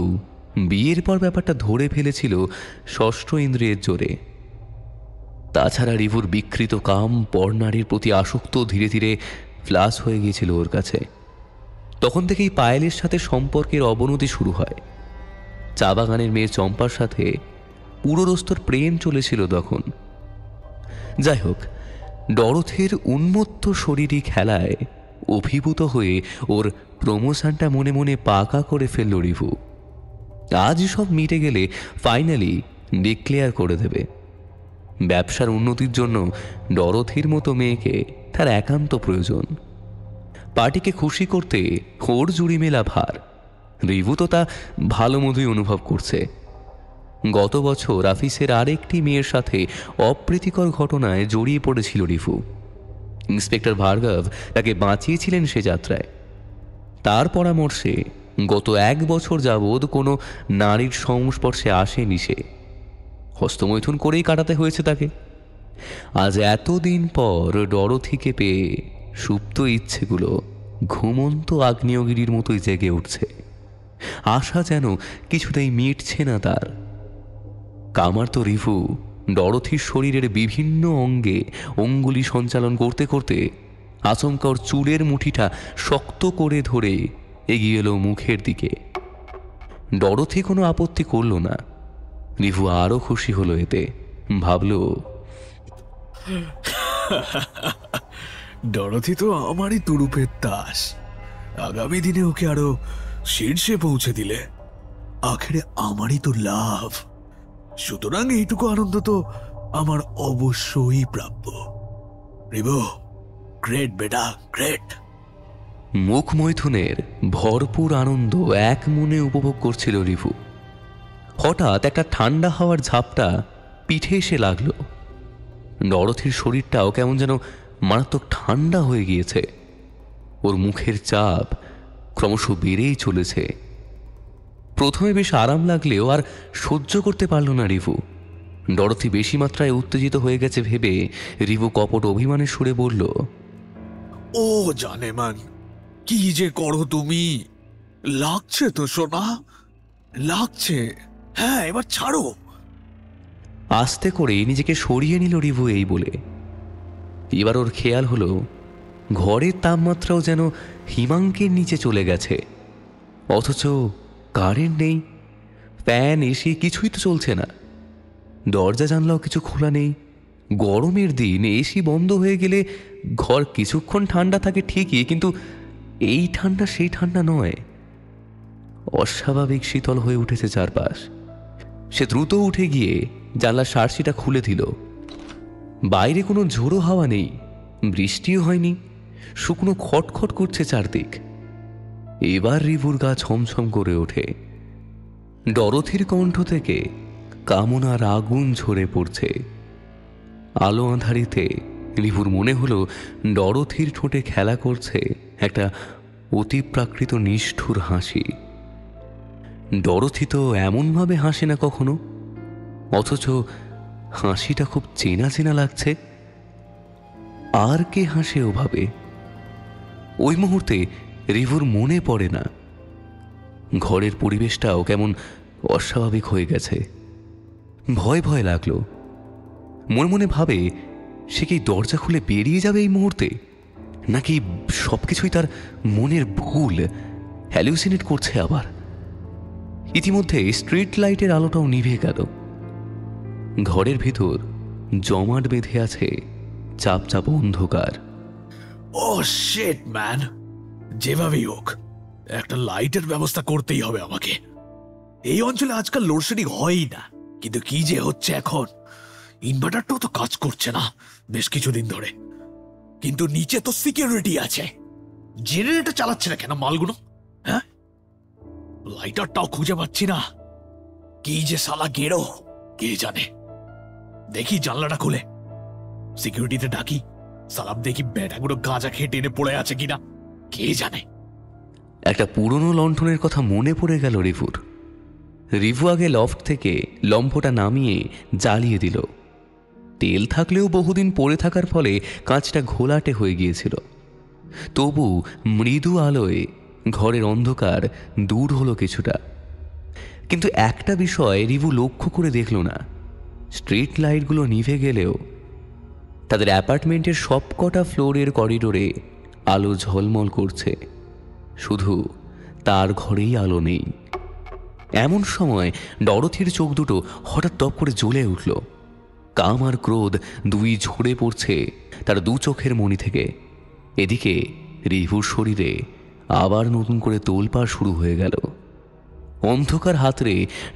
বিয়ের পর ব্যাপারটা ধরে ফেলেছিল ষষ্ঠ ইন্দ্রিয়ের জোরে। তাছাড়া রিভুর বিকৃত কাম পরনারীর প্রতি আসক্ত ধীরে ধীরে ফ্লাশ হয়ে গিয়েছিল ওর কাছে। তখন থেকেই পায়েলের সাথে সম্পর্কের অবনতি শুরু হয়। চা বাগানের মেয়ে চম্পার সাথে পুরোদস্তর প্রেম চলেছিল তখন। যাই হোক, ডরথির উন্মত্ত শরীরী খেলায় অভিভূত হয়ে ওর প্রমোশনটা মনে মনে পাকা করে ফেলল রিভু। আজ সব মিটে গেলে ফাইনালি ডিক্লেয়ার করে দেবে। ব্যবসার উন্নতির জন্য ডরথির মতো মেয়েকে তার একান্ত প্রয়োজন। পার্টিকে খুশি করতে ওর জুড়ি মেলা ভার। রিভু তো তা ভালো মতোই অনুভব করছে। গত বছর অফিসের আরেকটি মেয়ের সাথে অপ্রীতিকর ঘটনায় জড়িয়ে পড়েছিল রিভু। ইন্সপেক্টর ভার্গব তাকে বাঁচিয়েছিলেন সে যাত্রায়। তার পরামর্শে গত 1 বছর যাবৎ কোনো নারীর সংস্পর্শে আসেনি সে। হস্তমৈথুন করেই কাটাতে হয়েছে তাকে। আজ এতদিন পর ডরথিকে পেয়ে সুপ্ত ইচ্ছেগুলো ঘুমন্ত আগ্নেয়গিরির মতোই জেগে উঠছে। আশা যেন কিছুতেই মিটছে না তার। কামার্ত রিভু ডরথির শরীরের বিভিন্ন অঙ্গে অঙ্গুলি সঞ্চালন করতে করতে আচমকা ওর চুলের মুঠিটা শক্ত করে ধরে এগিয়ে এলো মুখের দিকে। ডরথি কোনো আপত্তি করল না। রিভু আরো খুশি হলো এতে। ভাবল, ডরথি তো আমারই তুরুপের তাস। আগামী দিনে ওকে আরো শীর্ষে পৌঁছে দিলে আখেরে আমারই তো লাভ। সুতরাং এইটুকু আনন্দ তো আমার অবশ্যই প্রাপ্য। রিভু, গ্রেট বেটা, গ্রেট। মুখমৈথুনের ভরপুর আনন্দ এক মনে উপভোগ করছিল রিভু। হঠাৎ একটা ঠান্ডা হাওয়ার ঝাপটা পিঠে এসে লাগলো। ডরথির শরীরটাও কেমন যেন মারাত্মক ঠান্ডা হয়ে গিয়েছে। ওর মুখের চাপ ক্রমশ বেড়েই চলেছে। প্রথমে বেশ আরাম লাগলেও আর সহ্য করতে পারল না রিভু। ডরথি বেশি মাত্রায় উত্তেজিত হয়ে গেছে ভেবে রিভু কপট অভিমানের সুরে বলল, ও জানেমান, কি যে করো তুমি। লাগছে তো সোনা, লাগছে। হ্যাঁ, এবার ছাড়ো। আস্তে করে নিজেকে সরিয়ে নিল রিভু এই বলে। এবার ওর খেয়াল হলো ঘরের তাপমাত্রাও যেন হিমাঙ্কের নিচে চলে গেছে, অথচ কারেন্ট নেই, ফ্যান এসি কিছুই তো চলছে না, দরজা জানলাও কিছু খোলা নেই। গরমের দিন এসি বন্ধ হয়ে গেলে ঘর কিছুক্ষণ ঠান্ডা থাকে ঠিকই, কিন্তু এই ঠান্ডা সেই ঠান্ডা নয়। অস্বাভাবিক শীতল হয়ে উঠেছে চারপাশ। সে দ্রুত উঠে গিয়ে জানলার শার্সিটা খুলে দিল। বাইরে কোনো ঝোড়ো হাওয়া নেই, বৃষ্টিও হয়নি, শুকনো খটখট করছে চারদিক। এবার রিভুর গা ছমছম করে ওঠে। ডরথির কণ্ঠ থেকে কামনার আগুন ঝরে পড়ছে। আলো আঁধারিতে রিভুর মনে হলো ডরথির ঠোঁটে খেলা করছে একটা অতিপ্রাকৃত নিষ্ঠুর হাসি। ডরথি তো এমনভাবে হাসে না কখনো, অথচ হাসিটা খুব চেনা চেনা লাগছে। আর কে হাসে ওভাবে? ওই মুহূর্তে রিভুর মনে পড়ে না। ঘরের পরিবেশটাও কেমন অস্বাভাবিক হয়ে গেছে। ভয় ভয় লাগলো। মনে মনে ভাবে, সে কি দরজা খুলে বেরিয়ে যাবে এই মুহূর্তে, নাকি সবকিছুই তার মনের ভুল, হ্যালুসিনেট করছে আবার। ইতিমধ্যে স্ট্রিট লাইটের আলোটাও নিভে গেল। ঘরের ভিতর জমাট বেঁধে আছে চাপ চাপ অন্ধকার। ও শিট ম্যান, যেভাবেই হোক একটা লাইটের ব্যবস্থা করতেই হবে আমাকে। এই অঞ্চলে আজকাল লোডশেডিং হয়ই না, কিন্তু কি যে হচ্ছে এখন। ইনভার্টারটাও তো কাজ করছে না বেশ কিছুদিন ধরে, কিন্তু নিচে তো সিকিউরিটি আছে। জেনারেটর চালাচ্ছে না কেন মালগুলো? হ্যাঁ, লাইটারটাও খুঁজে পাচ্ছি না। কি যে সালা গেরো, কে জানে। দেখি জানলাটা খুলে সিকিউরিটিতে ডাকি, সালাম দেখি ব্যাটাগুলো গাঁজা খেয়ে টেনে পড়ে আছে কিনা, কে জানে। একটা পুরনো লণ্ঠনের কথা মনে পড়ে গেল রিভুর। রিভু আগে লফট থেকে লম্ফটা নামিয়ে জ্বালিয়ে দিল। তেল থাকলেও বহুদিন পড়ে থাকার ফলে কাঁচটা ঘোলাটে হয়ে গিয়েছিল। তবু মৃদু আলোয় ঘরের অন্ধকার দূর হলো কিছুটা। কিন্তু একটা বিষয় রিভু লক্ষ্য করে দেখল না। স্ট্রিট লাইটগুলো নিভে গেলেও তাদের অ্যাপার্টমেন্টের সবকটা ফ্লোরের করিডোরে আলো ঝলমল করছে, শুধু তার ঘরেই আলো নেই। এমন সময় ডরথির চোখ দুটো হঠাৎ টপ করে জ্বলে উঠল। কাম আর ক্রোধ দুই ঝরে পড়ছে তার দু চোখের মণি থেকে। এদিকে রিভুর শরীরে আবার নতুন করে তোলপাড় শুরু হয়ে গেল। অন্ধকার হাতরে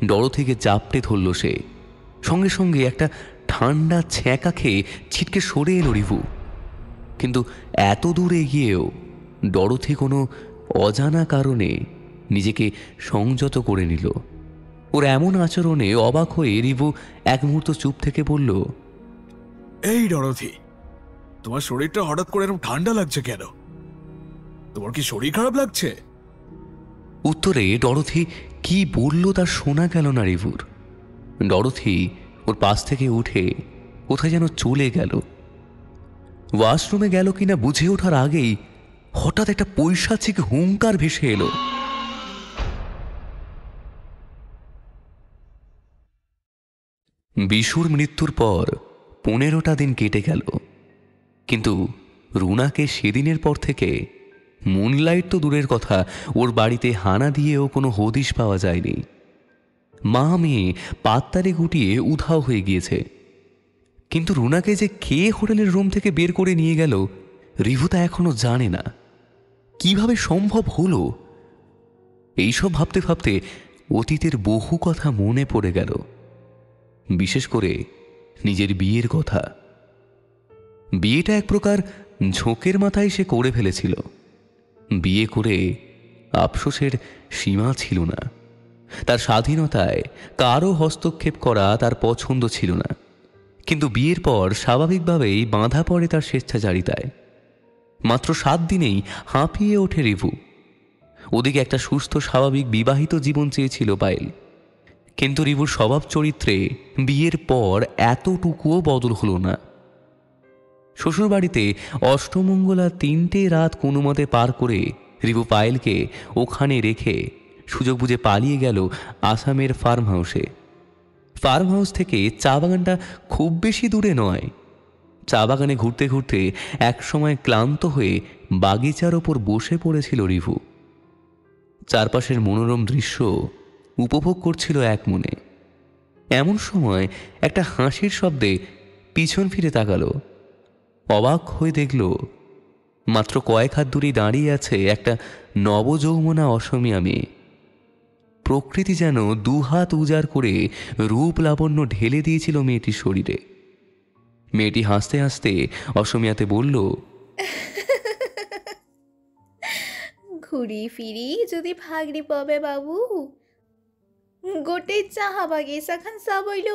ডরথিকে চাপটে ধরল সে। সঙ্গে সঙ্গে একটা ঠান্ডা ছ্যাঁকা খেয়ে ছিটকে সরে এলো রিভু। কিন্তু এত দূরে গিয়েও ডরথি কোনো অজানা কারণে নিজেকে সংযত করে নিল। ওর এমন আচরণে অবাক হয়ে রিভু এক মুহূর্ত চুপ থেকে বলল, এই ডরথি, তোমার শরীরটা হঠাৎ করে এরকম ঠান্ডা লাগছে কেন? তোমার কি শরীর খারাপ লাগছে? উত্তরে ডরথি কি বলল তা শোনা গেল না রিভুর। ডরথি ওর পাশ থেকে উঠে কোথায় যেন চলে গেল। ওয়াশরুমে গেল কিনা বুঝে ওঠার আগেই হঠাৎ একটা পৈশাচিক হুঙ্কার ভেসে এলো। বিশুর মৃত্যুর পর 15টা দিন কেটে গেল, কিন্তু রুনাকে সেদিনের পর থেকে মুনলাইট তো দূরের কথা, ওর বাড়িতে হানা দিয়েও কোনো হদিশ পাওয়া যায়নি। মা মেয়ে পাত্তারে গুটিয়ে উধাও হয়ে গিয়েছে। কিন্তু রুনাকে যে কে হোটেলের রুম থেকে বের করে নিয়ে গেল রিভু তা এখনো জানে না। কিভাবে সম্ভব হলো? এইসব ভাবতে ভাবতে অতীতের বহু কথা মনে পড়ে গেল, বিশেষ করে নিজের বিয়ের কথা। বিয়েটা এক প্রকার ঝোঁকের মাথায় সে করে ফেলেছিল। বিয়ে করে আফসোসের সীমা ছিল না। তার স্বাধীনতায় কারও হস্তক্ষেপ করা তার পছন্দ ছিল না। কিন্তু বিয়ের পর স্বাভাবিকভাবেই বাঁধা পড়ে তার স্বেচ্ছাচারিতায়। মাত্র 7 দিনেই হাঁপিয়ে ওঠে রিভু। ওদিকে একটা সুস্থ স্বাভাবিক বিবাহিত জীবন চেয়েছিল পায়েল। কিন্তু রিভুর স্বভাব চরিত্রে বিয়ের পর এতটুকুও বদল হলো না। শ্বশুরবাড়িতে অষ্টমঙ্গলা 3টে রাত কোনো মতে পার করে রিভু পায়েলকে ওখানে রেখে সুযোগ বুঝে পালিয়ে গেল আসামের ফার্ম হাউসে। ফার্ম হাউস থেকে চা বাগানটা খুব বেশি দূরে নয়। চা বাগানে ঘুরতে ঘুরতে একসময় ক্লান্ত হয়ে বাগিচার ওপর বসে পড়েছিল রিভু। চারপাশের মনোরম দৃশ্য উপভোগ করছিল এক মনে। এমন সময় একটা হাসির শব্দে পিছন ফিরে তাকালো। অবাক হয়ে দেখল মাত্র কয়েক হাত দূরে দাঁড়িয়ে আছে একটা নবযৌবনা অসমীয়া মেয়ে। প্রকৃতি যেন 2 হাত উজাড় করে রূপ লাবণ্য ঢেলে দিয়েছিল মেয়েটির শরীরে। মেয়েটি হাসতে হাসতে অসমীয়াতে বলল, ঘুরি ফিরি যদি ভাগরি পাবে বাবু, গোটে চাহা বাগিচাখান চাবইল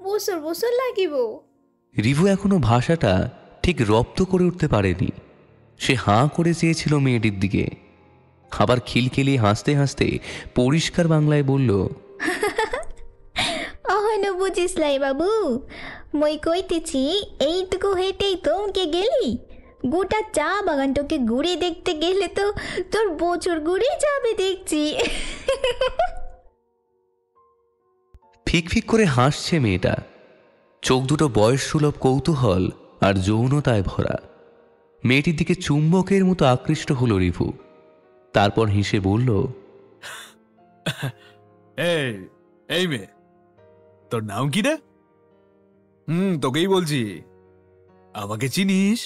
বছর বছর লাগিব। রিভু এখনো ভাষাটা ঠিক রপ্ত করে উঠতে পারেনি। সে হাঁ করে চেয়েছিল মেয়েটির দিকে, আবার খিলখিলিয়ে হাসতে হাসতে পরিষ্কার বাংলায় বলল, অহনো বুঝিস লাই বাবু, মই কইতেছি এইটুকু হেঁটেই তোমকে গেলি। গোটা চা বাগানটাকে ঘুরে দেখতে গেলে তো তোর বছর ঘুরে যাবে দেখছি। ফিক ফিক করে হাসছে মেয়েটা। চোখ দুটো বয়স সুলভ কৌতূহল আর যৌনতায় ভরা। মেয়েটির দিকে চুম্বকের মতো আকৃষ্ট হলো রিভু। তারপর হেসে বলল, এই মেয়ে, তোর নাম কি রে? তোকেই বলছি, আমাকে চিনিস?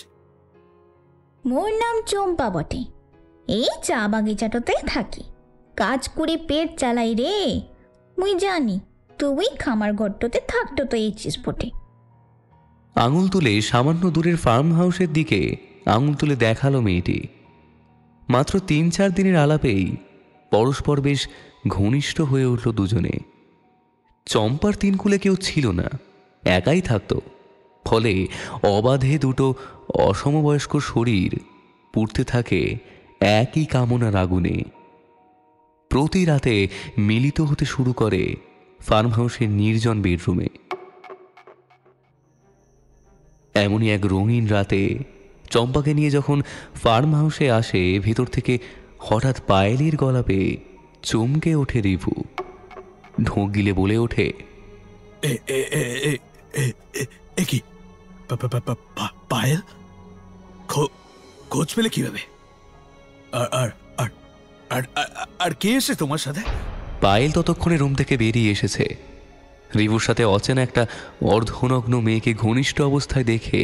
মোর নাম চম্পা বটে, এই চা বাগিচাটাতে থাকি, কাজ করে পেট চালাই রে। মুই জানি তুই খামার ঘরটাতে থাকতো তো এইছিস বটে। আঙুল তুলে সামান্য দূরের ফার্ম হাউসের দিকে আঙুল তুলে দেখালো মেয়েটি। মাত্র 3-4 দিনের আলাপেই পরস্পর বেশ ঘনিষ্ঠ হয়ে উঠল দুজনে। চম্পার 3 কুলে কেউ ছিল না, একাই থাকত। ফলে অবাধে দুটো অসমবয়স্ক শরীর পুড়তে থাকে একই কামনার আগুনে। প্রতি রাতে মিলিত হতে শুরু করে ফার্ম হাউসের নির্জন বেডরুমে। এমনই এক রঙিন রাতে চম্পাকে নিয়ে যখন ফার্ম হাউসে আসে, ভেতর থেকে হঠাৎ পায়েলের গলা পেয়ে চমকে ওঠে রিভু। ঢোক গিলে বলে ওঠে, কি পায়েল? খোঁজ পেলে কিভাবে? আর কে এসে তোমার সাথে? পায়েল ততক্ষণে রুম থেকে বেরিয়ে এসেছে। রিভুর সাথে অচেনা একটা অর্ধনগ্ন মেয়েকে ঘনিষ্ঠ অবস্থায় দেখে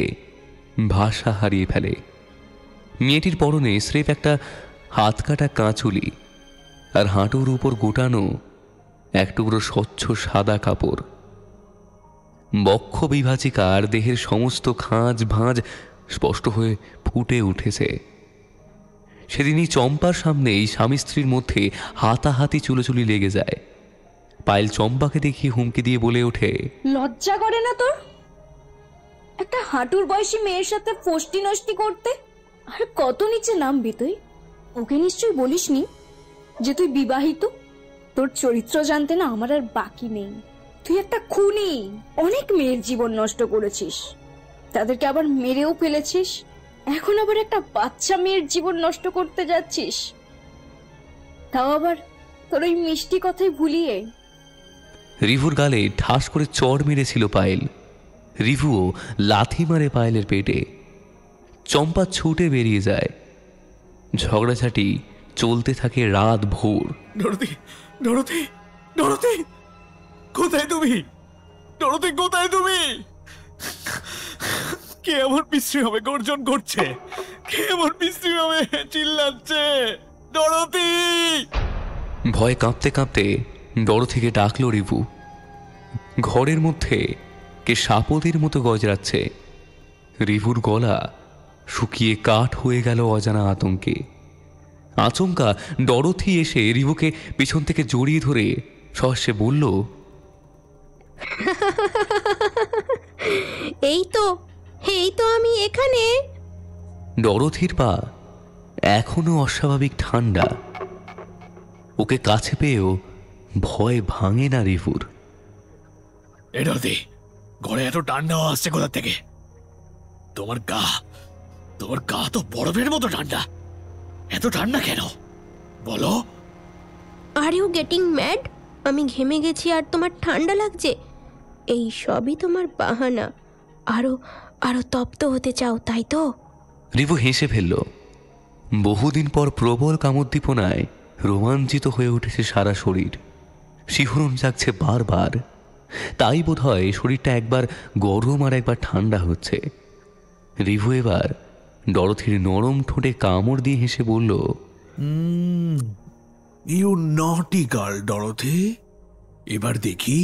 ভাষা হারিয়ে ফেলে। মেয়েটির পরনে স্রেফ একটা হাত কাটা কাঁচুলি আর হাঁটুর উপর গোটানো এক টুকরো স্বচ্ছ সাদা কাপড়। বক্ষ বিভাজিকার দেহের সমস্ত খাঁজ ভাঁজ স্পষ্ট হয়ে ফুটে উঠেছে। সেদিনই চম্পার সামনেই স্বামী স্ত্রীর মধ্যে হাতাহাতি চুলোচুলি লেগে যায়। পায়েল চম্পাকে দেখিয়ে হুমকি দিয়ে বলে ওঠে, লজ্জা করে না তোর একটা হাঁটুর বয়সী মেয়ের সাথে ফষ্টি নষ্টি করতে? আর কত নিচে নামবি তুই? ওকে নিশ্চয়ই বলিসনি যে তুই বিবাহিত? তোর চরিত্র জানতে না আমার আর বাকি নেই। তুই একটা খুনি, অনেক মেয়ের জীবন নষ্ট করেছিস, তাদেরকে আবার মেরেও ফেলেছিস। এখন আবার একটা বাচ্চা মেয়ের জীবন নষ্ট করতে যাচ্ছিস, তাও আবার তোর ওই মিষ্টি কথাই ভুলিয়ে। রিভুর গালে ঠাস করে চড় মেরেছিল পায়েল। রিভুও লাথি মারে পায়েলের পেটে। চম্পা ছুটে বেরিয়ে যায়। ঝগড়াঝাটি চলতে থাকে রাত ভোর। ডরোথি, ডরোথি, ডরোথি, কোথায় তুমি? ডরোথি, কোথায় তুমি? কে এমন বিশ্রী হবে গর্জন করছে? কে এমন বিশ্রী হবে চিল্লাচ্ছে? ডরোথি! ভয়ে কাঁপতে কাঁপতে ডরোথিকে ডাকলো রিভু। ঘরের মধ্যে কে সাপদের মতো গজরাচ্ছে। রিভুর গলা শুকিয়ে কাঠ হয়ে গেল অজানা আতঙ্কে। আচমকা ডরোথি এসে রিভুকে পিছন থেকে জড়িয়ে ধরে সহসে বলল, এই তো আমি এখানে। ডরোথির পা এখনো অস্বাভাবিক ঠান্ডা। ওকে কাছে পেয়েও ভয় ভাঙে না রিভুর। ডরোথি, ঘরে এত ঠান্ডা আসছে কোথা থেকে? তোমার গা তো বরফের মতো ঠান্ডা। এত ঠান্ডা কেন বলো? Are you getting mad? আমি ঘেমে গেছি আর তোমার ঠান্ডা লাগছে? এই সবই তোমার বাহানা। আরো তপ্ত হতে চাও, তাই তো? রিভু হেসে ফেলল। বহুদিন পর প্রবল কামোদ্দীপনায় রোমাঞ্চিত হয়ে উঠেছে সারা শরীর। শিহরণ জাগছে বারবার। তাই বোধ হয় শরীরটা একবার গরম আর একবার ঠান্ডা হচ্ছে। রিভু এবার ডরোথির নরম ঠোঁটে কামড় দিয়ে হেসে বলল, ইউ নটি গার্ল ডরোথি। এবার দেখি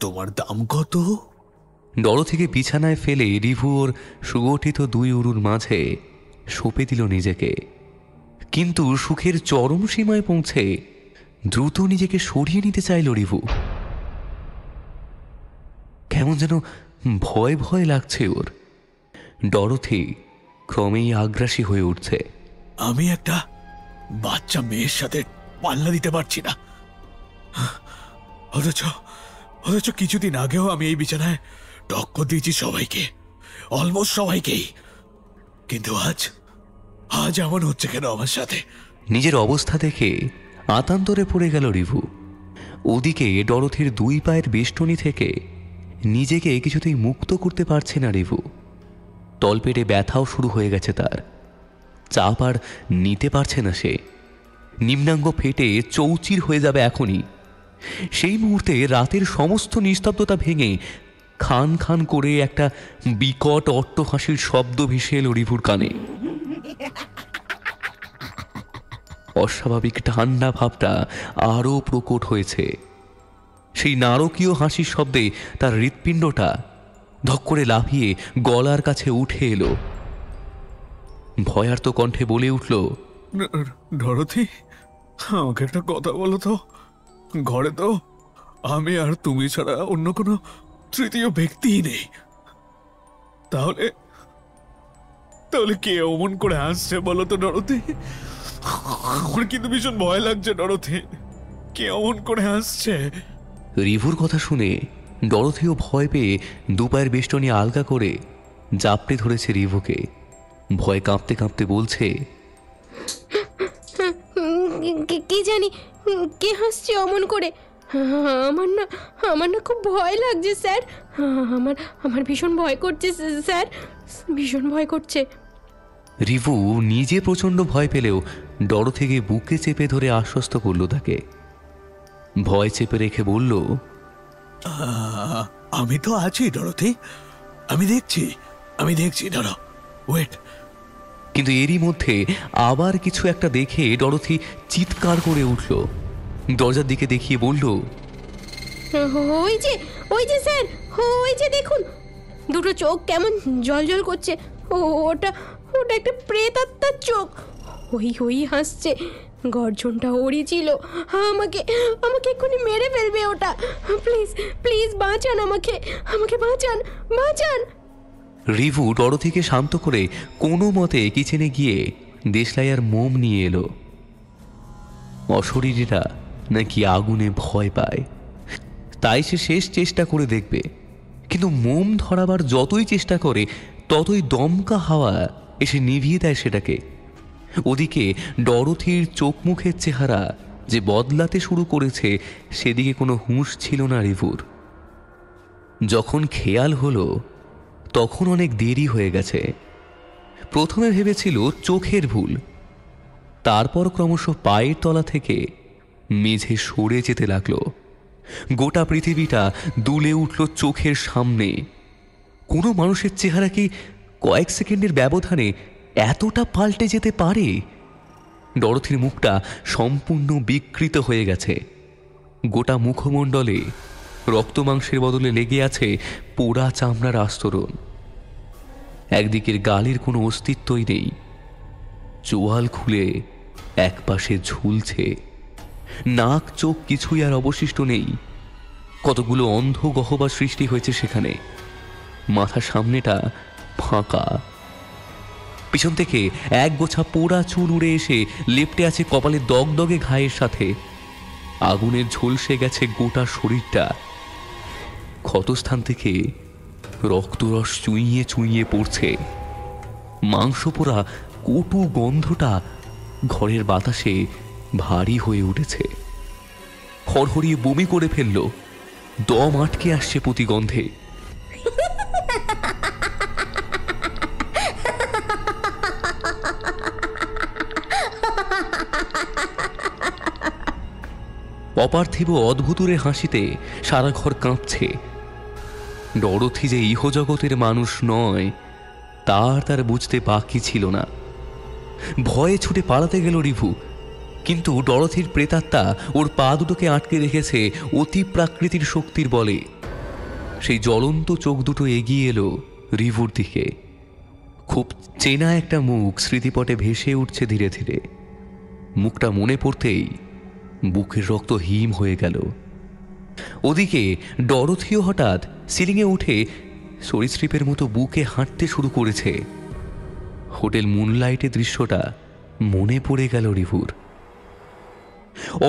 তোমার দাম কত। ডরোথিকে বিছানায় ফেলে রিভু ওর সুগঠিত দুই উরুর মাঝে সঁপে দিল নিজেকে। কিন্তু সুখের চরম সীমায় পৌঁছে দ্রুত নিজেকে সরিয়ে নিতে চাইল রিভু। কেমন যেন ভয় ভয় লাগছে ওর। ডরোথি ক্রমেই আগ্রাসী হয়ে উঠছে। আমি একটা বাচ্চা মেয়ের সাথে পাল্লা দিতে পারছি না, অথচ কিছুদিন আগেও আমি এই বিছানায় টক্কর দিয়েছি সবাইকে, অলমোস্ট সবাইকেই। কিন্তু আজ এমন হচ্ছে কেন আমার সাথে? নিজের অবস্থা দেখে আতান্তরে পড়ে গেল রিভু। ওদিকে ডরোথির দুই পায়ের বেষ্টনী থেকে নিজেকে কিছুতেই মুক্ত করতে পারছে না রিভু। তলপেটে ব্যথাও শুরু হয়ে গেছে তার। চাপ আর নিতে পারছে না সে। নিম্নাঙ্গ ফেটে চৌচির হয়ে যাবে এখনই। সেই মুহূর্তে রাতের সমস্ত নিস্তব্ধতা ভেঙে খান খান করে একটা বিকট অট্টহাসির শব্দ ভেসে এলো রিভুর কানে। অস্বাভাবিক ঠান্ডা ভাবটা আরো প্রকট হয়েছে। সেই নারকীয় হাসির শব্দে তার হৃৎপিণ্ডটা ধক করে লাফিয়ে গলার কাছে উঠে এলো। ভয়ার্ত কণ্ঠে বলে উঠল, ডরোথি, আমাকে একটা কথা বলো তো। ঘরে তো আমি আর তুমি ছাড়া অন্য কোনো তৃতীয় ব্যক্তিই নেই। তাহলে কে অমন করে আসছে বলো তো ডরোথি? আমার কিন্তু ভীষণ ভয় লাগছে ডরোথি। কে অমন করে আসছে? রিভুর কথা শুনে ডরোথিও ভয় পেয়ে দুপায়ের বেষ্টনী আলগা করে জাপটে ধরেছে রিভুকে। ভয় কাঁপতে কাঁপতে বলছে, কি জানি কে হাসছে অমন করে? আমার না খুব ভয় লাগছে স্যার। আমার ভীষণ ভয় করছে স্যার, ভীষণ ভয় করছে। রিভু নিজে প্রচন্ড ভয় পেলেও ডরোথিকে বুকে চেপে ধরে আশ্বস্ত করল তাকে। ভয় চেপে রেখে বলল, আমি তো আছি ডরোথি, আমি দেখছি দাঁড়াও, ওয়েট। কিন্তু এরই মধ্যে আবার কিছু একটা দেখে ডরোথি চিৎকার করে উঠল। দরজার দিকে দেখিয়ে বলল, ওই যে স্যার, ওই যে দেখুন, দুটো চোখ কেমন জল করছে। ওটা একটা প্রেত আত্মার চোখ। ওই হাসছে। গর্জনটা ওরই ছিল। আমাকে এক্ষুনি মেরে ফেলবে ওটা। প্লিজ বাঁচান আমাকে বাঁচান। রিভু ডরোথিকে শান্ত করে কোনো মতে কিচেনে গিয়ে দেশলাই আর মোম নিয়ে এলো। অশরীরীরা নাকি আগুনে ভয় পায়, তাই সে শেষ চেষ্টা করে দেখবে। কিন্তু মোম ধরাবার যতই চেষ্টা করে ততই দমকা হাওয়া এসে নিভিয়ে দেয় সেটাকে। ওদিকে ডরথির চোখ মুখের চেহারা যে বদলাতে শুরু করেছে সেদিকে কোনো হুঁশ ছিল না রিভুর। যখন খেয়াল হলো তখন অনেক দেরি হয়ে গেছে। প্রথমে ভেবেছিল চোখের ভুল, তারপর ক্রমশ পায়ের তলা থেকে মেঝে সরে যেতে লাগলো। গোটা পৃথিবীটা দুলে উঠল চোখের সামনে। কোনো মানুষের চেহারা কি কয়েক সেকেন্ডের ব্যবধানে এতটা পাল্টে যেতে পারে? ডরথির মুখটা সম্পূর্ণ বিকৃত হয়ে গেছে। গোটা মুখমণ্ডলে রক্তমাংসের বদলে লেগে আছে পোড়া চামড়ার আস্তরণ। একদিকের গালের কোনো অস্তিত্বই নেই, চোয়াল খুলে একপাশে ঝুলছে। নাক চোখ কিছুই আর অবশিষ্ট নেই। কতগুলো অন্ধ গহ্বর সৃষ্টি হয়েছে সেখানে। মাথার সামনেটা ফাঁকা। পিছন থেকে এক গোছা পোড়া চুল উড়ে এসে লেপ্টে আছে কপালে দগদগে ঘায়ের সাথে। আগুনের ঝলসে গেছে গোটা শরীরটা। ক্ষতস্থান থেকে রক্তরস চুইয়ে চুইয়ে পড়ছে। মাংস পোড়া কটু গন্ধটা ঘরের বাতাসে ভারী হয়ে উঠেছে। হড়হড়িয়ে বমি করে ফেলল। দম আটকে আসছে প্রতিগন্ধে। অপার্থিব অদ্ভুতুরে হাসিতে সারা ঘর কাঁপছে। ডরথি যে ইহজগতের মানুষ নয় তার বুঝতে বাকি ছিল না। ভয়ে ছুটে পালাতে গেল রিভু, কিন্তু ডরথির প্রেতাত্মা ওর পা দুটোকে আটকে রেখেছে অতি প্রাকৃতিক শক্তির বলে। সেই জ্বলন্ত চোখ দুটো এগিয়ে এলো রিভুর দিকে। খুব চেনা একটা মুখ স্মৃতিপটে ভেসে উঠছে ধীরে ধীরে। মুখটা মনে পড়তেই বুকের রক্ত হিম হয়ে গেল। ওদিকে ডরথিও হঠাৎ সিলিংয়ে উঠে সরীসৃপের মতো বুকে হাঁটতে শুরু করেছে। হোটেল মুনলাইটের দৃশ্যটা মনে পড়ে গেল রিভুর।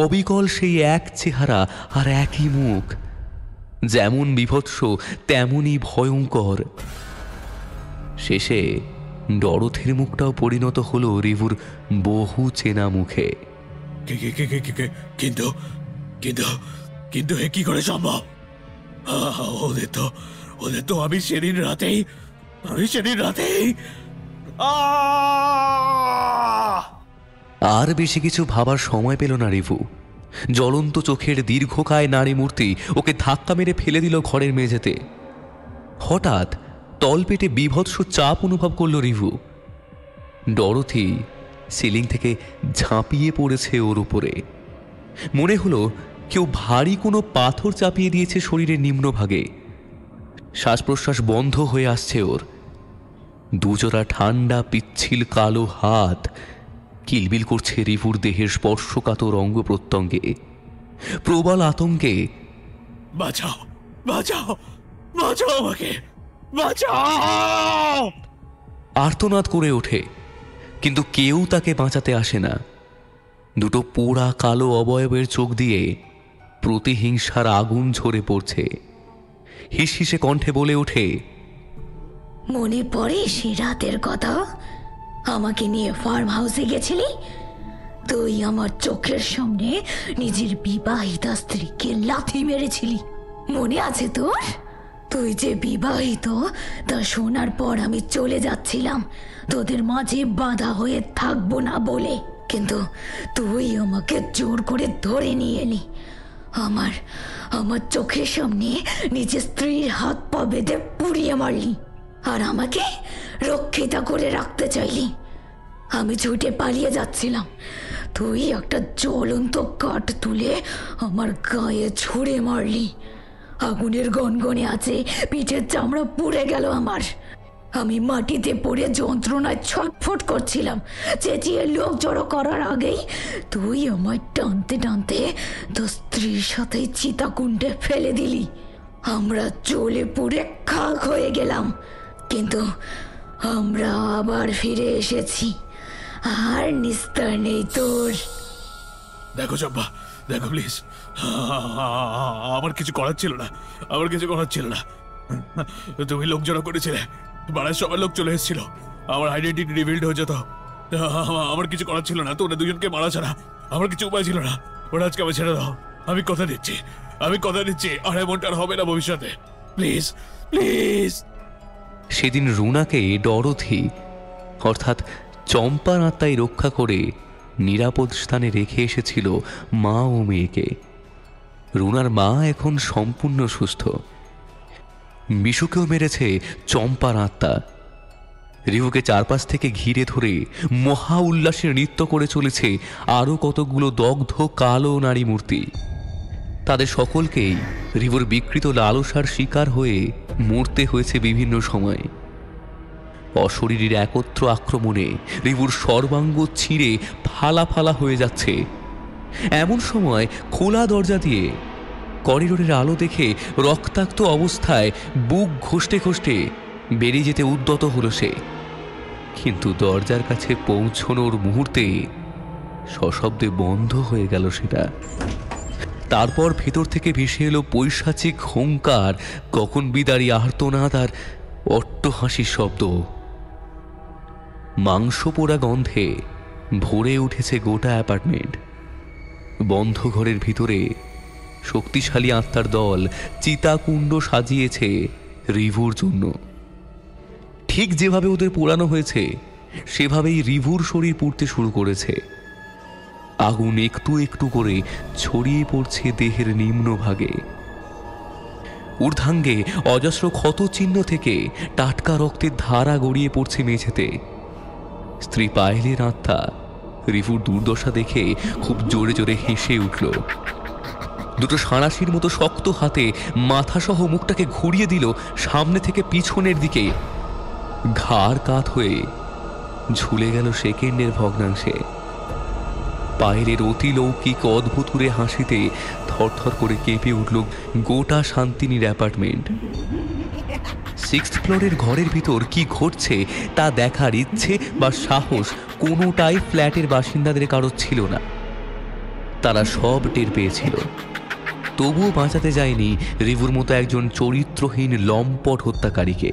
অবিকল সেই এক চেহারা আর একই মুখ, যেমন বিভৎস তেমনই ভয়ঙ্কর। শেষে ডরথির মুখটাও পরিণত হলো রিভুর বহু চেনা মুখে। কিন্তু কিন্তু কিন্তু এ কি করে সম্ভব? ওদের তো আমি সেদিন রাতেই আর বেশি কিছু ভাবার সময় পেল না রিভু। জ্বলন্ত চোখের দীর্ঘকায় নারী মূর্তি ওকে ধাক্কা মেরে ফেলে দিল ঘরের মেঝেতে। হঠাৎ তলপেটে বীভৎস চাপ অনুভব করল রিভু। ডরথি সিলিং থেকে ঝাঁপিয়ে পড়েছে ওর উপরে। মনে হলো কেউ ভারী কোনো পাথর চাপিয়ে দিয়েছে শরীরের নিম্নভাগে। শ্বাস প্রশ্বাস বন্ধ হয়ে আসছে ওর। দুজোড়া ঠান্ডা পিচ্ছিল কালো হাত কিলবিল করছে রিভুর দেহের স্পর্শকাতর অঙ্গ প্রত্যঙ্গে। প্রবল আতঙ্কে বাঁচাও বাঁচাও বাঁচাও আমাকে বাঁচাও আর্তনাদ করে ওঠে, কিন্তু কেউ তাকে বাঁচাতে আসে না। দুটো পোড়া কালো অবয়বের চোখ দিয়ে প্রতিহিংসার আগুন ঝরে পড়ছে। হিসহিসে কণ্ঠে বলে ওঠে, মনে পড়ে সে রাতের কথা? আমাকে নিয়ে ফার্ম হাউসে গেছিলি তুই, আমার চোখের সামনে নিজের বিবাহিতা স্ত্রীকে লাথি মেরেছিলি, মনে আছে তোর? তুই যে বিবাহিত তা শোনার পর আমি চলে যাচ্ছিলাম তোদের মাঝে বাধা হয়ে থাকবো না বলে, কিন্তু তুই আমাকে জোর করে ধরে নিয়ে এলি। আমার চোখের সামনে নিজের স্ত্রীর হাত পা বেঁধে পুড়িয়ে মারলি, আর আমাকে রক্ষিতা করে রাখতে চাইলি। আমি ছুটে পালিয়ে যাচ্ছিলাম, তুই একটা জ্বলন্ত কাঠ তুলে আমার গায়ে ছুঁড়ে মারলি। আগুনের গনগনে আছে, পিঠের চামড়া পুড়ে গেল আমার। আমি মাটিতে পড়ে যন্ত্রণায় ছটফট করছিলাম। চেঁচিয়ে লোক জড়ো করার আগেই তুই আমায় টানতে টানতে তোর স্ত্রীর সাথে চিতাকুণ্ডে ফেলে দিলি। আমরা জ্বলে পুড়ে খাক হয়ে গেলাম, কিন্তু আমরা আবার ফিরে এসেছি, আর নিস্তার নেই তোর। দেখো চম্পা, দেখো প্লিজ, আমার কিছু করার ছিল না। তুমি লোক জড়ো করেছিলে, বাড়ার সবার লোক চলে এসেছিল। আমার আইডেন্টিটি রিভিলড হয়েছে তো আমার কিছু করার ছিল না, তো ওরা দুজনকে মারা ছাড়া আমার কিছু উপায় ছিল না। ওরা আজকে আমি ছেড়ে দাও, আমি কথা দিচ্ছি আর এমনটা আর হবে না ভবিষ্যতে, প্লিজ প্লিজ। সেদিন রুনাকে ডরথি অর্থাৎ চম্পার আত্মায় রক্ষা করে নিরাপদ স্থানে রেখে এসেছিল মা ও মেয়েকে। রুনার মা এখন সম্পূর্ণ সুস্থ। বিশুকেও মেরেছে চম্পার আত্মা। রিভুকে চারপাশ থেকে ঘিরে ধরে মহা উল্লাসে নৃত্য করে চলেছে আরও কতগুলো দগ্ধ কালো নারী মূর্তি। তাদের সকলকেই রিভুর বিকৃত লালসার শিকার হয়ে মরতে হয়েছে বিভিন্ন সময়। অশরীরীর একত্র আক্রমণে রিভুর সর্বাঙ্গ ছিঁড়ে ফালা ফালা হয়ে যাচ্ছে। এমন সময় খোলা দরজা দিয়ে করিডোরের আলো দেখে রক্তাক্ত অবস্থায় বুক ঘষতে ঘষতে বেরিয়ে যেতে উদ্যত হলো সে। কিন্তু দরজার কাছে পৌঁছনোর মুহূর্তে সশব্দে বন্ধ হয়ে গেল সেটা। তারপর ভেতর থেকে ভেসে এলো পৈশাচিক হুঙ্কার, কখন বিদারী আর্তনাদ আর অট্টহাসির শব্দ। মাংস পোড়া গন্ধে ভরে উঠেছে গোটা অ্যাপার্টমেন্ট। বন্ধ ঘরের ভিতরে শক্তিশালী আত্মার দল চিতাকুণ্ড সাজিয়েছে রিভুর জন্য। ঠিক যেভাবে ওদের পোড়ানো হয়েছে সেভাবেই রিভুর শরীর পুড়তে শুরু করেছে। আগুন একটু একটু করে ছড়িয়ে পড়ছে দেহের নিম্নভাগে। ঊর্ধ্বাঙ্গে অজস্র ক্ষত চিহ্ন থেকে টাটকা রক্তের ধারা গড়িয়ে পড়ছে মেঝেতে। স্ত্রী পায়েলের আত্মা রিভুর দুর্দশা দেখে খুব জোরে জোরে হেসে উঠল। দুটো সাঁড়াশির মতো শক্ত হাতে মাথাসহ মুখটাকে ঘুরিয়ে দিল সামনে থেকে পিছনের দিকে। ঘাড় কাত হয়ে ঝুলে গেল সেকেন্ডের ভগ্নাংশে। পায়েলের অতিলৌকিক অদ্ভুতুরে হাসিতে থরথর করে কেঁপে উঠল গোটা শান্তিনীর অ্যাপার্টমেন্ট। 6th ফ্লোরের ঘরের ভিতর কি ঘটছে তা দেখার ইচ্ছে বা সাহস কোনোটাই ফ্ল্যাটের বাসিন্দাদের কারো ছিল না। তারা সব টের পেয়েছিল, তবুও বাঁচাতে যায়নি রিভুর মতো একজন চরিত্রহীন লম্পট হত্যাকারীকে।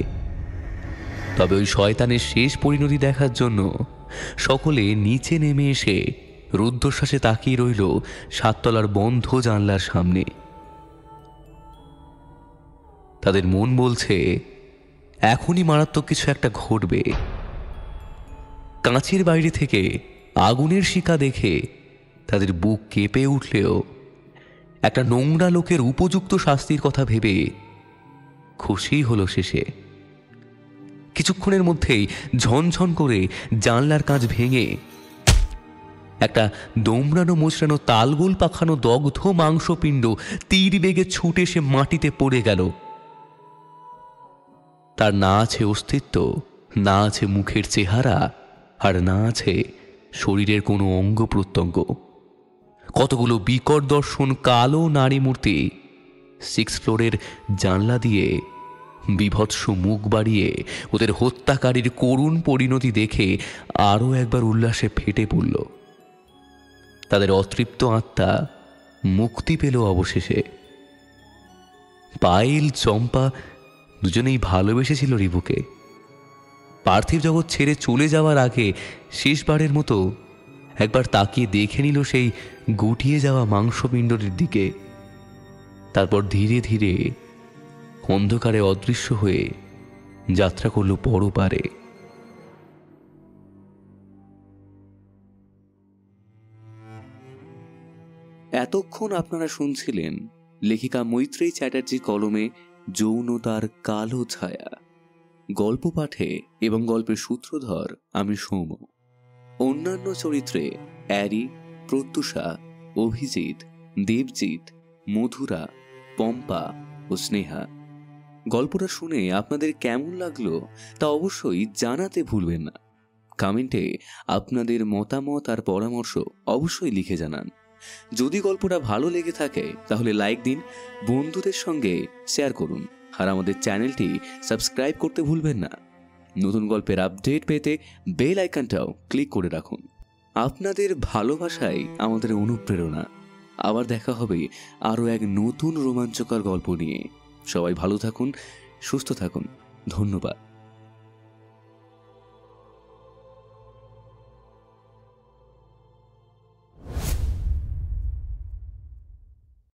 তবে ওই শয়তানের শেষ পরিণতি দেখার জন্য সকলে নিচে নেমে এসে রুদ্ধশ্বাসে তাকিয়ে রইল 7 তলার বন্ধ জানলার সামনে। তাদের মন বলছে এখনই মারাত্মক কিছু একটা ঘটবে। কাঁচের বাইরে থেকে আগুনের শিকা দেখে তাদের বুক কেঁপে উঠলেও একটা নোংরা লোকের উপযুক্ত শাস্তির কথা ভেবে খুশি হলো শেষে। কিছুক্ষণের মধ্যেই ঝনঝন করে জানলার কাঁচ ভেঙে একটা দোমড়ানো মোচড়ানো তালগোল পাখানো দগ্ধ মাংসপিণ্ড তীর বেগে ছুটে সে মাটিতে পড়ে গেল। তার না আছে অস্তিত্ব, না আছে মুখের চেহারা, আর না আছে শরীরের কোনো অঙ্গ প্রত্যঙ্গ। কতগুলো বিকট দর্শন কালো নারী মূর্তি 6 ফ্লোরের জানলা দিয়ে বিভৎস মুখ বাড়িয়ে ওদের হত্যাকারীর করুণ পরিণতি দেখে আরও একবার উল্লাসে ফেটে পড়ল। তাদের অতৃপ্ত আত্মা মুক্তি পেল অবশেষে। পায়েল, চম্পা দুজনেই ভালোবেসেছিল রিভুকে। পার্থিব জগৎ ছেড়ে চলে যাওয়ার আগে শেষবারের মতো একবার তাকিয়ে দেখে নিল সেই গুটিয়ে যাওয়া মাংসপিণ্ডটির দিকে। তারপর ধীরে ধীরে অন্ধকারে অদৃশ্য হয়ে যাত্রা করল পরপারে। এতক্ষণ আপনারা শুনছিলেন লেখিকা মৈত্রেয়ী চ্যাটার্জির কলমে যৌনতার কালো ছায়া। গল্প পাঠে এবং গল্পের সূত্রধর আমি সৌম। অন্যান্য চরিত্রে অ্যারি, প্রত্যুষা, অভিজিৎ, দেবজিৎ, মধুরা, পম্পা ও স্নেহা। গল্পটা শুনে আপনাদের কেমন লাগলো তা অবশ্যই জানাতে ভুলবেন না। কমেন্টে আপনাদের মতামত আর পরামর্শ অবশ্যই লিখে জানান। যদি গল্পটা ভালো লেগে থাকে তাহলে লাইক দিন, বন্ধুদের সঙ্গে শেয়ার করুন, আর আমাদের চ্যানেলটি সাবস্ক্রাইব করতে ভুলবেন না। নতুন গল্পের আপডেট পেতে বেল আইকনটাও ক্লিক করে রাখুন। আপনাদের ভালোবাসাই আমাদের অনুপ্রেরণা। আবার দেখা হবে আরও এক নতুন রোমাঞ্চকর গল্প নিয়ে। সবাই ভালো থাকুন, সুস্থ থাকুন। ধন্যবাদ।